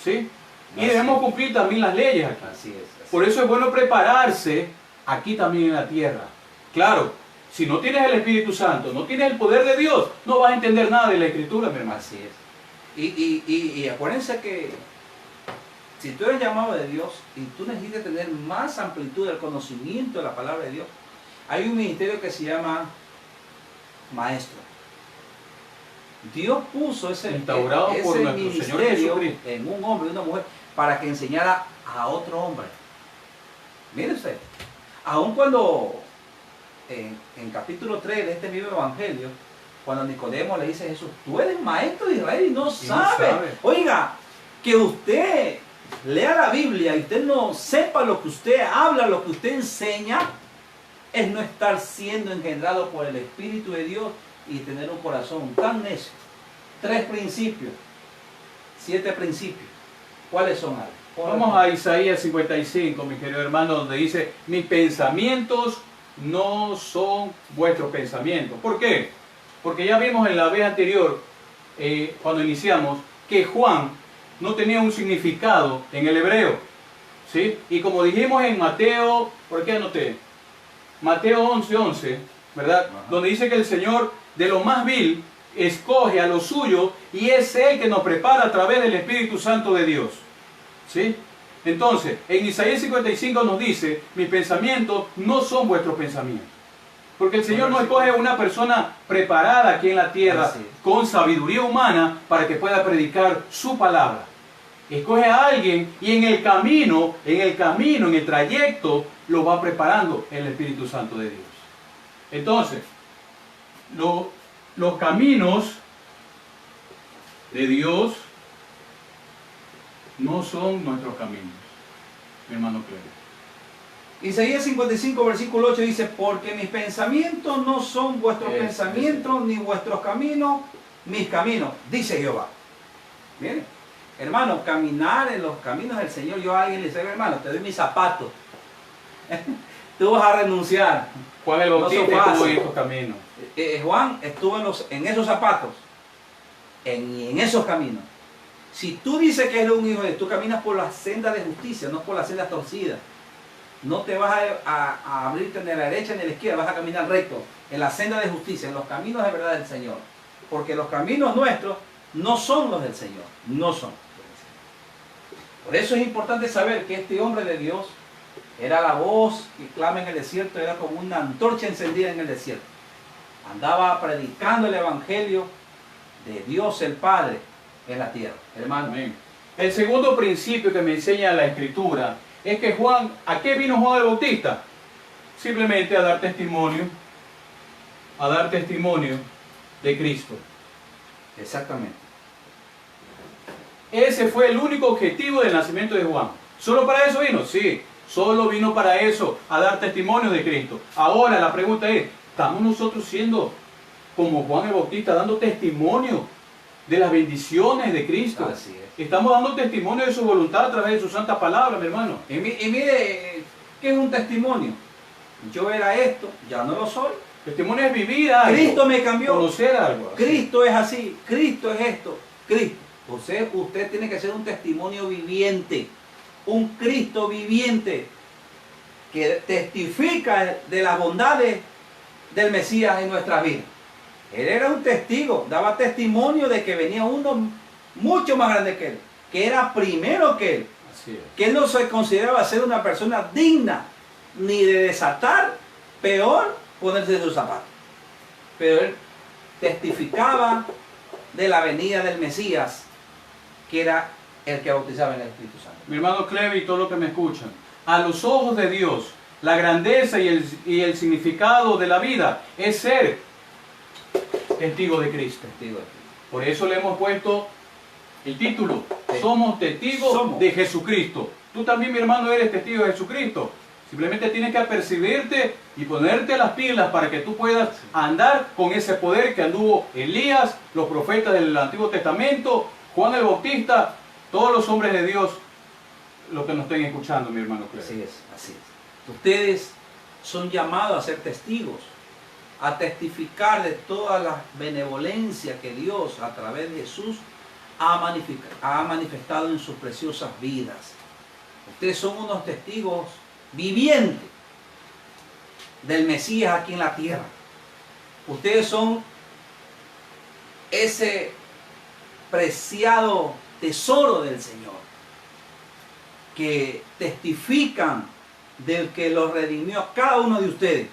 ¿Sí? Y Así debemos es. cumplir también las leyes aquí. Así es. Por eso es bueno prepararse aquí también en la tierra. Claro, si no tienes el Espíritu Santo, no tienes el poder de Dios, no vas a entender nada de la Escritura, mi hermano. Así es. Y acuérdense que si tú eres llamado de Dios y tú necesitas tener más amplitud del conocimiento de la palabra de Dios, hay un ministerio que se llama maestro. Dios puso ese Instaurado por nuestro Señor ministerio Jesucristo. en un hombre y una mujer para que enseñara a otro hombre. Mire usted, aun cuando en capítulo 3 de este mismo evangelio, cuando Nicodemo le dice a Jesús, tú eres maestro de Israel y no sabes. sabe. Oiga, que usted lea la Biblia y usted no sepa lo que usted habla, lo que usted enseña, es no estar siendo engendrado por el Espíritu de Dios y tener un corazón tan necio. 3 principios, 7 principios. ¿Cuáles son? Vamos a Isaías 55, mi querido hermano, donde dice, mis pensamientos no son vuestros pensamientos. ¿Por qué? Porque ya vimos en la vez anterior, cuando iniciamos, que Juan no tenía un significado en el hebreo. ¿Sí? Y como dijimos en Mateo, ¿por qué anoté? Mateo 11:11, ¿verdad? Ajá. Donde dice que el Señor de lo más vil escoge a lo suyo y es Él que nos prepara a través del Espíritu Santo de Dios. ¿Sí? Entonces, en Isaías 55 nos dice, mis pensamientos no son vuestros pensamientos. Porque el Señor no escoge una persona preparada aquí en la tierra con sabiduría humana para que pueda predicar su palabra. Escoge a alguien y en el camino, en el trayecto, lo va preparando el Espíritu Santo de Dios. Entonces, los caminos de Dios no son nuestros caminos, mi hermano Cleber. Isaías 55, versículo 8 dice, porque mis pensamientos no son vuestros pensamientos, ni vuestros caminos, mis caminos, dice Jehová. Miren, hermano, caminar en los caminos del Señor, yo a alguien le digo, hermano, te doy mis zapatos. Tú vas a renunciar. Juan el Bautista estuvo en estos caminos. Juan estuvo en esos zapatos, en esos caminos. Si tú dices que eres un hijo de Dios, tú caminas por la senda de justicia, no por la senda torcida. No te vas a abrirte ni a la derecha ni a la izquierda, vas a caminar recto, en la senda de justicia, en los caminos de verdad del Señor. Porque los caminos nuestros no son los del Señor, no son. Por eso es importante saber que este hombre de Dios era la voz que clama en el desierto, era como una antorcha encendida en el desierto. Andaba predicando el Evangelio de Dios el Padre en la tierra, hermano. Amén. El segundo principio que me enseña la Escritura es que Juan, ¿a qué vino Juan el Bautista? Simplemente a dar testimonio de Cristo. Exactamente. Ese fue el único objetivo del nacimiento de Juan. ¿Solo para eso vino? Sí, solo vino para eso, a dar testimonio de Cristo. Ahora la pregunta es, ¿estamos nosotros siendo como Juan el Bautista, dando testimonio de las bendiciones de Cristo? Así es. Estamos dando testimonio de su voluntad a través de su santa palabra, mi hermano. Y mire, ¿qué es un testimonio? Yo era esto, ya no lo soy. Testimonio es vivir algo. Cristo me cambió. Conocer algo. Así. Cristo es así, Cristo es esto, Cristo. Usted tiene que ser un testimonio viviente, un Cristo viviente que testifica de las bondades del Mesías en nuestras vidas. Él era un testigo, daba testimonio de que venía uno mucho más grande que él, que era primero que él, Así es. que él no se consideraba ser una persona digna ni de desatar, peor ponerse de sus zapatos. Pero él testificaba de la venida del Mesías, que era el que bautizaba en el Espíritu Santo. Mi hermano Clevi y todos los que me escuchan, a los ojos de Dios, la grandeza y el significado de la vida es ser testigo de Cristo. Por eso le hemos puesto el título, somos testigos de Jesucristo. Tú también, mi hermano, eres testigo de Jesucristo. Simplemente tienes que apercibirte y ponerte las pilas para que tú puedas andar con ese poder que anduvo Elías, los profetas del Antiguo Testamento, Juan el Bautista, todos los hombres de Dios, los que nos estén escuchando, mi hermano Clevi. Así es, así es. Ustedes son llamados a ser testigos, a testificar de toda la benevolencia que Dios a través de Jesús ha manifestado en sus preciosas vidas. Ustedes son unos testigos vivientes del Mesías aquí en la tierra. Ustedes son ese preciado tesoro del Señor, que testifican del que los redimió a cada uno de ustedes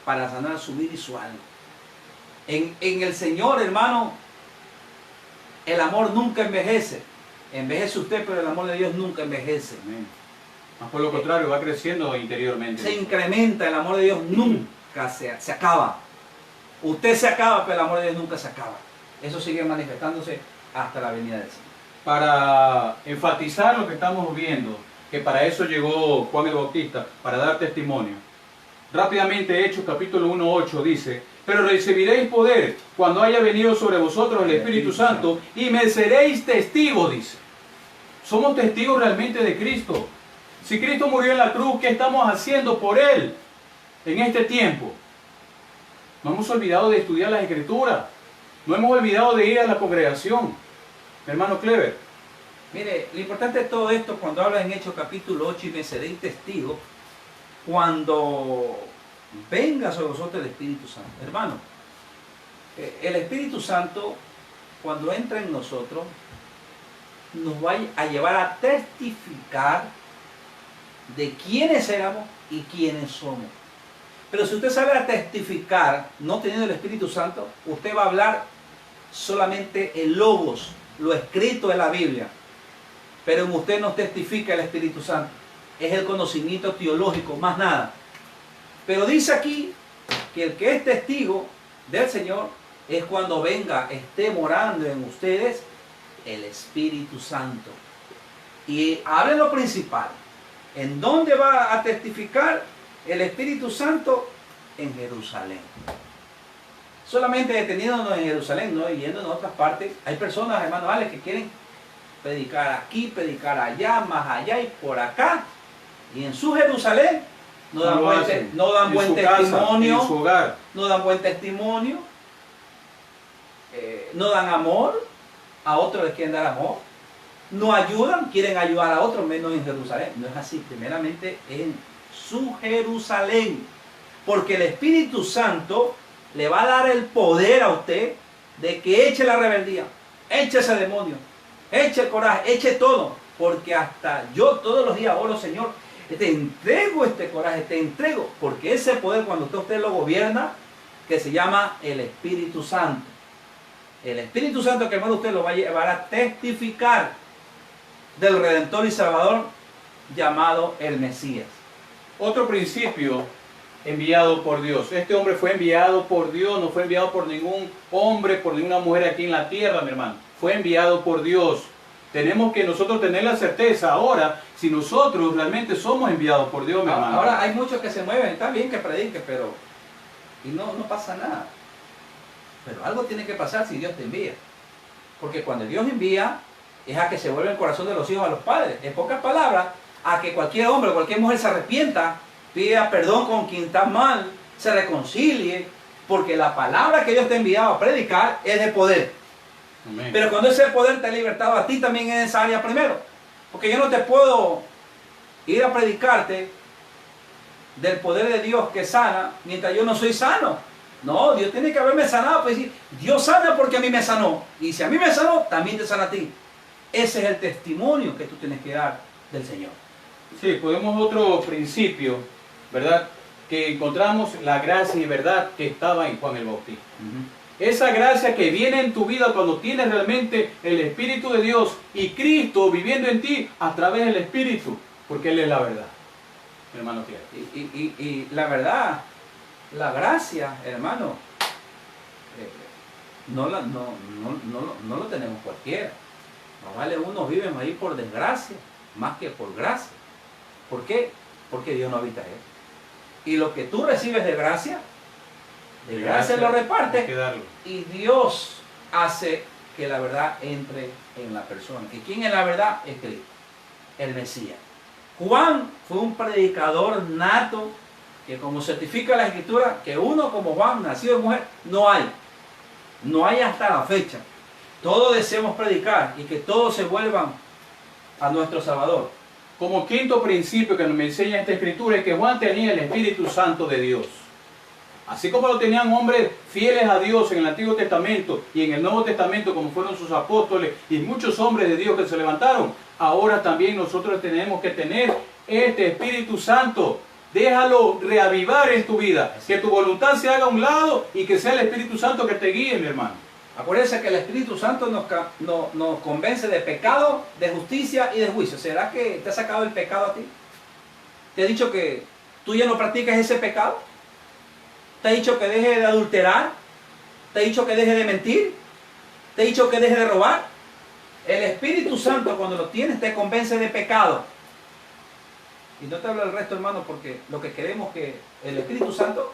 para sanar su vida y su alma. En el Señor, hermano, el amor nunca envejece. Envejece usted, pero el amor de Dios nunca envejece. Amén. Más por lo contrario, va creciendo interiormente. Se incrementa, el amor de Dios nunca se acaba. Usted se acaba, pero el amor de Dios nunca se acaba. Eso sigue manifestándose hasta la venida del Señor. Para enfatizar lo que estamos viendo, que para eso llegó Juan el Bautista, para dar testimonio. Rápidamente, Hechos capítulo 1:8 dice, pero recibiréis poder cuando haya venido sobre vosotros el Espíritu Santo y me seréis testigos, dice. Somos testigos realmente de Cristo. Si Cristo murió en la cruz, ¿qué estamos haciendo por Él en este tiempo? No hemos olvidado de estudiar las Escrituras. No hemos olvidado de ir a la congregación. Hermano Clever. Mire, lo importante de todo esto, cuando habla en Hechos capítulo 8, y me seréis testigos, cuando venga sobre vosotros el Espíritu Santo. Hermano, el Espíritu Santo, cuando entra en nosotros, nos va a llevar a testificar de quiénes éramos y quiénes somos. Pero si usted sabe testificar, no teniendo el Espíritu Santo, usted va a hablar solamente el logos, lo escrito en la Biblia. Pero en usted no testifica el Espíritu Santo. Es el conocimiento teológico, más nada. Pero dice aquí que el que es testigo del Señor es cuando venga, esté morando en ustedes el Espíritu Santo. Y abre lo principal. ¿En dónde va a testificar el Espíritu Santo? En Jerusalén. Solamente deteniéndonos en Jerusalén, no yendo en otras partes. Hay personas, hermanos Alex, que quieren predicar aquí, predicar allá, más allá y por acá. Y en su Jerusalén no dan buen testimonio, en su hogar. No dan buen testimonio, no dan amor, a otros les quieren dar amor, no ayudan, quieren ayudar a otros, menos en Jerusalén. No es así, primeramente en su Jerusalén, porque el Espíritu Santo le va a dar el poder a usted de que eche la rebeldía, eche ese demonio, eche el coraje, eche todo, porque hasta yo todos los días oro, Señor, te entrego este coraje, te entrego, porque ese poder cuando usted lo gobierna, que se llama el Espíritu Santo. El Espíritu Santo, que hermano, usted lo va a llevar a testificar del Redentor y Salvador llamado el Mesías. Otro principio enviado por Dios. Este hombre fue enviado por Dios, no fue enviado por ningún hombre, por ninguna mujer aquí en la tierra, mi hermano. Fue enviado por Dios. Tenemos que nosotros tener la certeza ahora si nosotros realmente somos enviados por Dios, mi hermano. Ahora hay muchos que se mueven, está bien que predique, pero y no pasa nada. Pero algo tiene que pasar si Dios te envía. Porque cuando Dios envía, es a que se vuelve el corazón de los hijos a los padres. En pocas palabras, a que cualquier hombre o cualquier mujer se arrepienta, pida perdón con quien está mal, se reconcilie, porque la palabra que Dios te ha enviado a predicar es de poder. Amén. Pero cuando ese poder te ha libertado a ti también en esa área primero. Porque yo no te puedo ir a predicarte del poder de Dios que sana mientras yo no soy sano. No, Dios tiene que haberme sanado para decir, Dios sana porque a mí me sanó. Y si a mí me sanó, también te sana a ti. Ese es el testimonio que tú tienes que dar del Señor. Sí, podemos otro principio, ¿verdad? Que encontramos la gracia y verdad que estaba en Juan el Bautista. Esa gracia que viene en tu vida cuando tienes realmente el Espíritu de Dios y Cristo viviendo en ti a través del Espíritu, porque Él es la verdad, mi hermano fiel. Y la verdad, la gracia, hermano, no lo tenemos cualquiera. No vale, unos viven ahí por desgracia, más que por gracia. ¿Por qué? Porque Dios no habita en él. Y lo que tú recibes de gracia lo reparte. Y Dios hace que la verdad entre en la persona. ¿Y quién es la verdad? Es Cristo, el Mesías. Juan fue un predicador nato, que como certifica la Escritura, que uno como Juan, nacido de mujer, no hay. No hay hasta la fecha. Todos deseamos predicar y que todos se vuelvan a nuestro Salvador. Como quinto principio que nos enseña esta Escritura es que Juan tenía el Espíritu Santo de Dios. Así como lo tenían hombres fieles a Dios en el Antiguo Testamento y en el Nuevo Testamento, como fueron sus apóstoles y muchos hombres de Dios que se levantaron, ahora también nosotros tenemos que tener este Espíritu Santo. Déjalo reavivar en tu vida, que tu voluntad se haga a un lado y que sea el Espíritu Santo que te guíe, mi hermano. Acuérdense que el Espíritu Santo nos convence de pecado, de justicia y de juicio. ¿Será que te ha sacado el pecado a ti? ¿Te ha dicho que tú ya no practicas ese pecado? ¿Te ha dicho que deje de adulterar? ¿Te ha dicho que deje de mentir? ¿Te ha dicho que deje de robar? El Espíritu Santo, cuando lo tienes, te convence de pecado. Y no te hablo del resto, hermano, porque lo que queremos es que el Espíritu Santo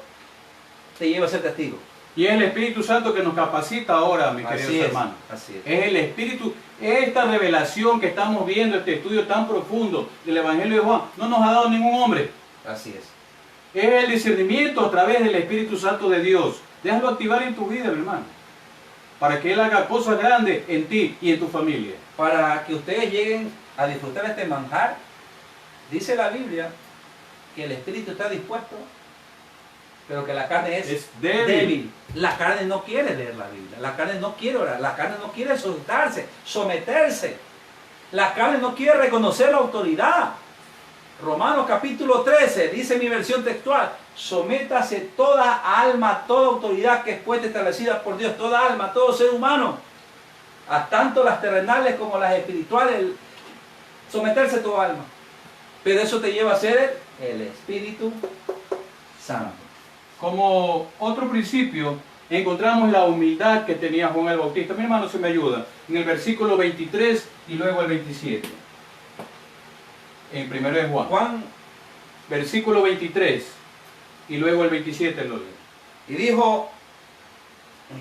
te lleve a ser testigo. Y es el Espíritu Santo que nos capacita ahora, mis queridos hermanos. Así es. Es el Espíritu, esta revelación que estamos viendo, este estudio tan profundo del Evangelio de Juan, no nos ha dado ningún hombre. Así es. Es el discernimiento a través del Espíritu Santo de Dios. Déjalo activar en tu vida, mi hermano, para que Él haga cosas grandes en ti y en tu familia. Para que ustedes lleguen a disfrutar este manjar, dice la Biblia que el Espíritu está dispuesto, pero que la carne es débil. La carne no quiere leer la Biblia, la carne no quiere orar, la carne no quiere someterse. La carne no quiere reconocer la autoridad. Romanos capítulo 13, dice mi versión textual, sométase toda alma, toda autoridad que es puesta establecida por Dios, toda alma, todo ser humano, a tanto las terrenales como las espirituales, someterse toda alma. Pero eso te lleva a ser el Espíritu Santo. Como otro principio, encontramos la humildad que tenía Juan el Bautista. Mi hermano, se me ayuda. En el versículo 23 y luego el 27. En primero de Juan. Versículo 23 y luego el 27 lo leo. Y dijo,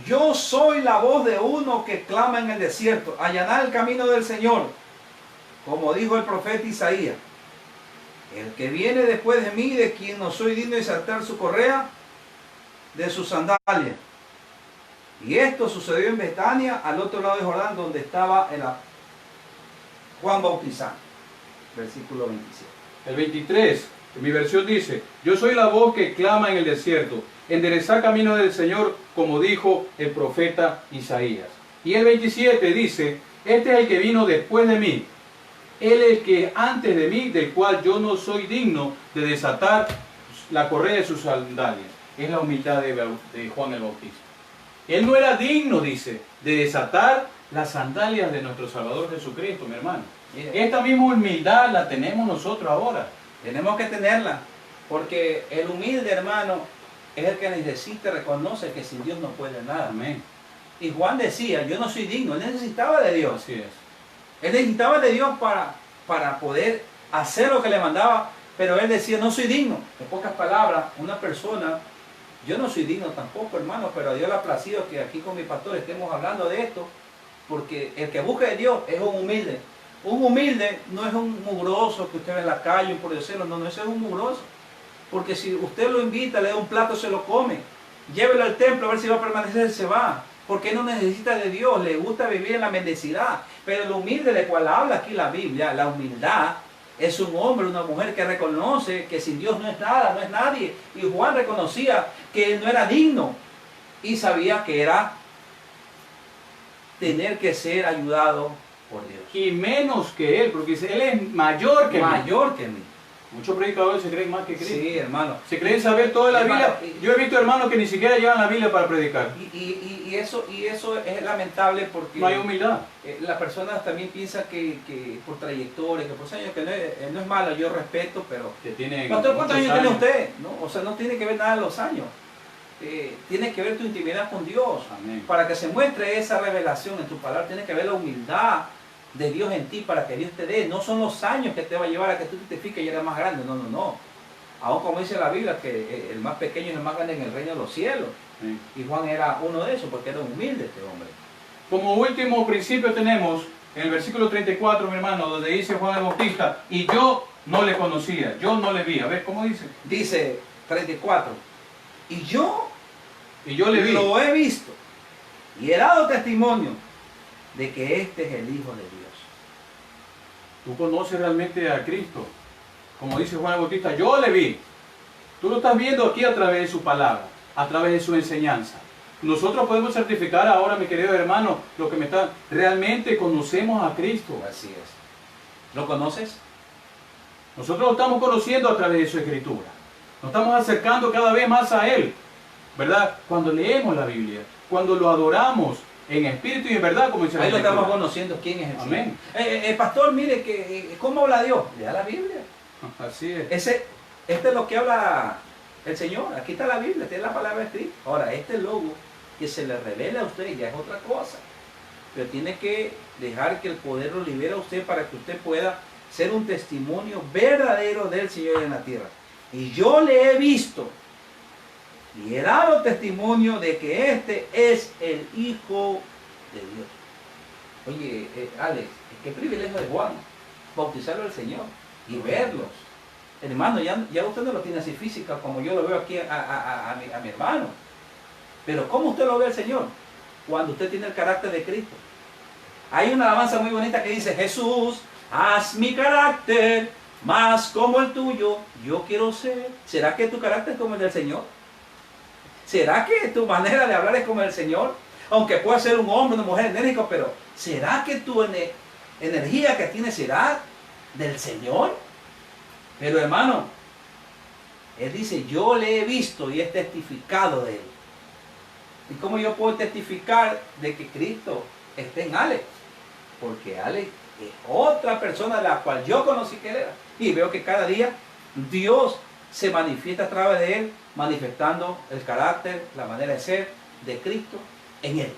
yo soy la voz de uno que clama en el desierto, allanar el camino del Señor, como dijo el profeta Isaías. El que viene después de mí, de quien no soy digno de desatar su correa, de sus sandalias. Y esto sucedió en Betania, al otro lado de Jordán, donde estaba Juan bautizando. Versículo 27. El 23, en mi versión dice, yo soy la voz que clama en el desierto, enderezad camino del Señor, como dijo el profeta Isaías. Y el 27 dice, este es el que vino después de mí, él es el que antes de mí, del cual yo no soy digno de desatar la correa de sus sandalias. Es la humildad de Juan el Bautista. Él no era digno, dice, de desatar las sandalias de nuestro Salvador Jesucristo, mi hermano. Esta misma humildad la tenemos nosotros ahora. Tenemos que tenerla, porque el humilde, hermano, es el que necesita, reconoce que sin Dios no puede nada. Amén. Y Juan decía, yo no soy digno, él necesitaba de Dios. Así es. Él necesitaba de Dios para poder hacer lo que le mandaba, pero él decía, no soy digno. En pocas palabras, una persona, yo no soy digno tampoco, hermano, pero a Dios le ha placido que aquí con mi pastor estemos hablando de esto, porque el que busca de Dios es un humilde. Un humilde no es un mugroso que usted ve en la calle, un pordiosero, no, ese es un mugroso. Porque si usted lo invita, le da un plato, se lo come. Llévelo al templo a ver si va a permanecer, se va. Porque no necesita de Dios, le gusta vivir en la mendicidad. Pero el humilde de cual habla aquí la Biblia, la humildad, es un hombre, una mujer que reconoce que sin Dios no es nada, no es nadie. Y Juan reconocía que él no era digno y sabía que era tener que ser ayudado por Dios. Y menos que él, porque él es mayor que mayor que mí. Muchos predicadores se creen más que Cristo. Sí, hermano. Se creen saber toda la Biblia. Yo he visto hermanos que ni siquiera llevan la Biblia para predicar. Y eso es lamentable porque no hay humildad. Las personas también piensan que por trayectoria, que por años, que no es malo, yo respeto, pero... ¿Cuántos años tiene usted? ¿No? O sea, no tiene que ver nada de los años. Tiene que ver tu intimidad con Dios. Amén. Para que se muestre esa revelación en tu palabra, tiene que ver la humildad de Dios en ti para que Dios te dé. No son los años que te va a llevar a que tú te fijes y eres más grande. No. Aún como dice la Biblia, que el más pequeño es el más grande en el reino de los cielos. Sí. Y Juan era uno de esos porque era humilde este hombre. Como último principio tenemos en el versículo 34, mi hermano, donde dice Juan el Bautista, y yo no le conocía, yo no le vi. A ver, ¿cómo dice? Dice 34, y yo le vi. Lo he visto y he dado testimonio de que este es el Hijo de Dios. Tú conoces realmente a Cristo. Como dice Juan el Bautista, yo le vi. Tú lo estás viendo aquí a través de su palabra, a través de su enseñanza. Nosotros podemos certificar ahora, mi querido hermano, lo que me está... Realmente conocemos a Cristo. Así es. ¿Lo conoces? Nosotros lo estamos conociendo a través de su escritura. Nos estamos acercando cada vez más a Él. ¿Verdad? Cuando leemos la Biblia, cuando lo adoramos en espíritu y en verdad, como dice la Ahí lo Escritura. estamos conociendo quién es el Amén. Señor. Pastor, mire, ¿cómo habla Dios? Lea la Biblia. Así es. Este es lo que habla el Señor. Aquí está la Biblia, esta es la palabra escrita. Ahora, este logo que se le revela a usted ya es otra cosa. Pero tiene que dejar que el poder lo libere a usted para que usted pueda ser un testimonio verdadero del Señor en la tierra. Y yo le he visto y he dado testimonio de que este es el Hijo de Dios. Oye, Alex, qué privilegio de Juan bautizarlo al Señor y verlos. Hermano, ya usted no lo tiene así física como yo lo veo aquí a mi hermano. Pero ¿cómo usted lo ve al Señor? Cuando usted tiene el carácter de Cristo. Hay una alabanza muy bonita que dice, Jesús, haz mi carácter más como el tuyo, yo quiero ser. ¿Será que tu carácter es como el del Señor? ¿Será que tu manera de hablar es como el Señor? Aunque pueda ser un hombre, una mujer enérgico, pero ¿será que tu energía que tienes será del Señor? Pero hermano, él dice, yo le he visto y he testificado de él. ¿Y cómo yo puedo testificar de que Cristo está en Alex? Porque Alex es otra persona de la cual yo conocí que él era. Y veo que cada día Dios se manifiesta a través de él, manifestando el carácter, la manera de ser de Cristo en él.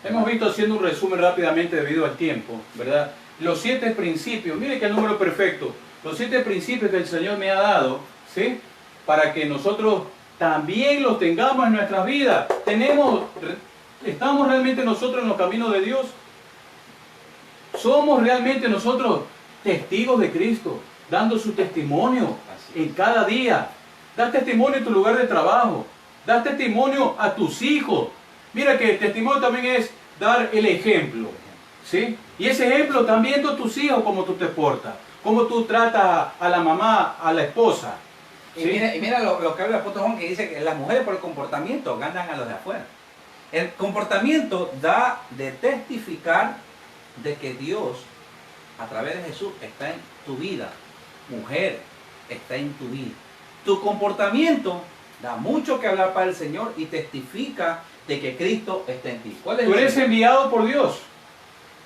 Hemos visto, haciendo un resumen rápidamente debido al tiempo, ¿verdad? Los 7 principios, mire que el número perfecto, los 7 principios que el Señor me ha dado, ¿sí? Para que nosotros también los tengamos en nuestras vidas. ¿Estamos realmente nosotros en los caminos de Dios? ¿Somos realmente nosotros testigos de Cristo, dando su testimonio en cada día? Da testimonio en tu lugar de trabajo, da testimonio a tus hijos. Mira que el testimonio también es dar el ejemplo, ¿sí? Y ese ejemplo también de tus hijos, cómo tú te portas, cómo tú tratas a la mamá, a la esposa. ¿Sí? Y mira lo que habla el apóstol Juan, que dice que las mujeres por el comportamiento ganan a los de afuera. El comportamiento da de testificar de que Dios, a través de Jesús, está en tu vida. Mujer, está en tu vida. Tu comportamiento da mucho que hablar para el Señor y testifica de que Cristo está en ti. ¿Cuál es ¿Tú el eres Señor? enviado por Dios?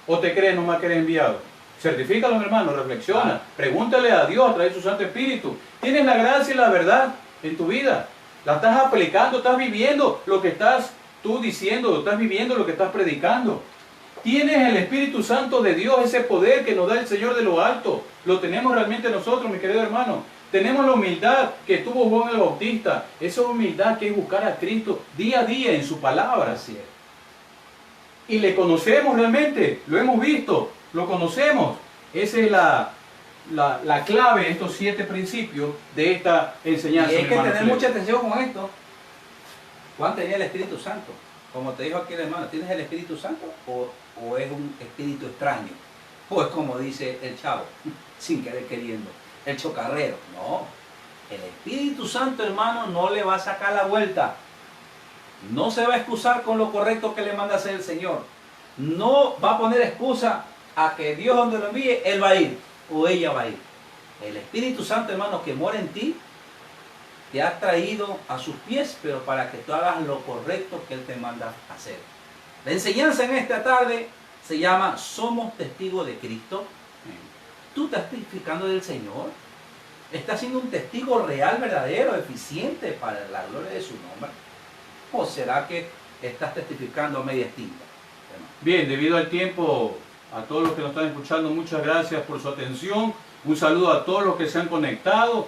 ¿O te crees nomás que eres enviado? Certifícalo, mi hermano, reflexiona. Pregúntale a Dios a través de su Santo Espíritu. ¿Tienes la gracia y la verdad en tu vida? ¿La estás aplicando? ¿Estás viviendo lo que estás tú diciendo? ¿Estás viviendo lo que estás predicando? ¿Tienes el Espíritu Santo de Dios, ese poder que nos da el Señor de lo alto? ¿Lo tenemos realmente nosotros, mi querido hermano? Tenemos la humildad que tuvo Juan el Bautista, esa humildad que es buscar a Cristo día a día en su palabra. Así es. Y le conocemos realmente, lo hemos visto, lo conocemos. Esa es la clave de estos 7 principios de esta enseñanza. Y hay mi que hermano tener Cleber. mucha atención con esto. Juan tenía el Espíritu Santo. Como te dijo aquí el hermano, ¿tienes el Espíritu Santo o es un espíritu extraño? O es como dice el chavo, sin querer queriendo, el chocarrero. No, el Espíritu Santo, hermano, no le va a sacar la vuelta. No se va a excusar con lo correcto que le manda a hacer el Señor. No va a poner excusa a que Dios donde lo envíe, Él va a ir o ella va a ir. El Espíritu Santo, hermano, que mora en ti, te ha traído a sus pies, pero para que tú hagas lo correcto que Él te manda hacer. La enseñanza en esta tarde se llama Somos testigos de Cristo. ¿Tú estás testificando del Señor? ¿Estás siendo un testigo real, verdadero, eficiente para la gloria de su nombre? ¿O será que estás testificando a medias tintas? Bien, debido al tiempo, a todos los que nos están escuchando, muchas gracias por su atención. Un saludo a todos los que se han conectado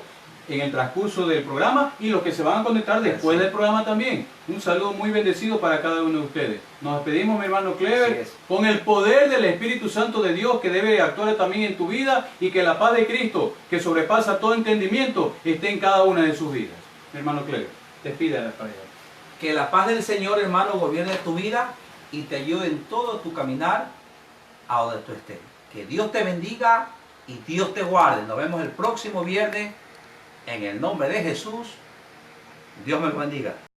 en el transcurso del programa y los que se van a conectar después del programa también. Un saludo muy bendecido para cada uno de ustedes. Nos despedimos, mi hermano Clever, con el poder del Espíritu Santo de Dios que debe actuar también en tu vida y que la paz de Cristo, que sobrepasa todo entendimiento, esté en cada una de sus vidas. Mi hermano Clever, despídala para allá. Que la paz del Señor, hermano, gobierne tu vida y te ayude en todo tu caminar a donde tú estés. Que Dios te bendiga y Dios te guarde. Nos vemos el próximo viernes. En el nombre de Jesús, Dios me lo bendiga.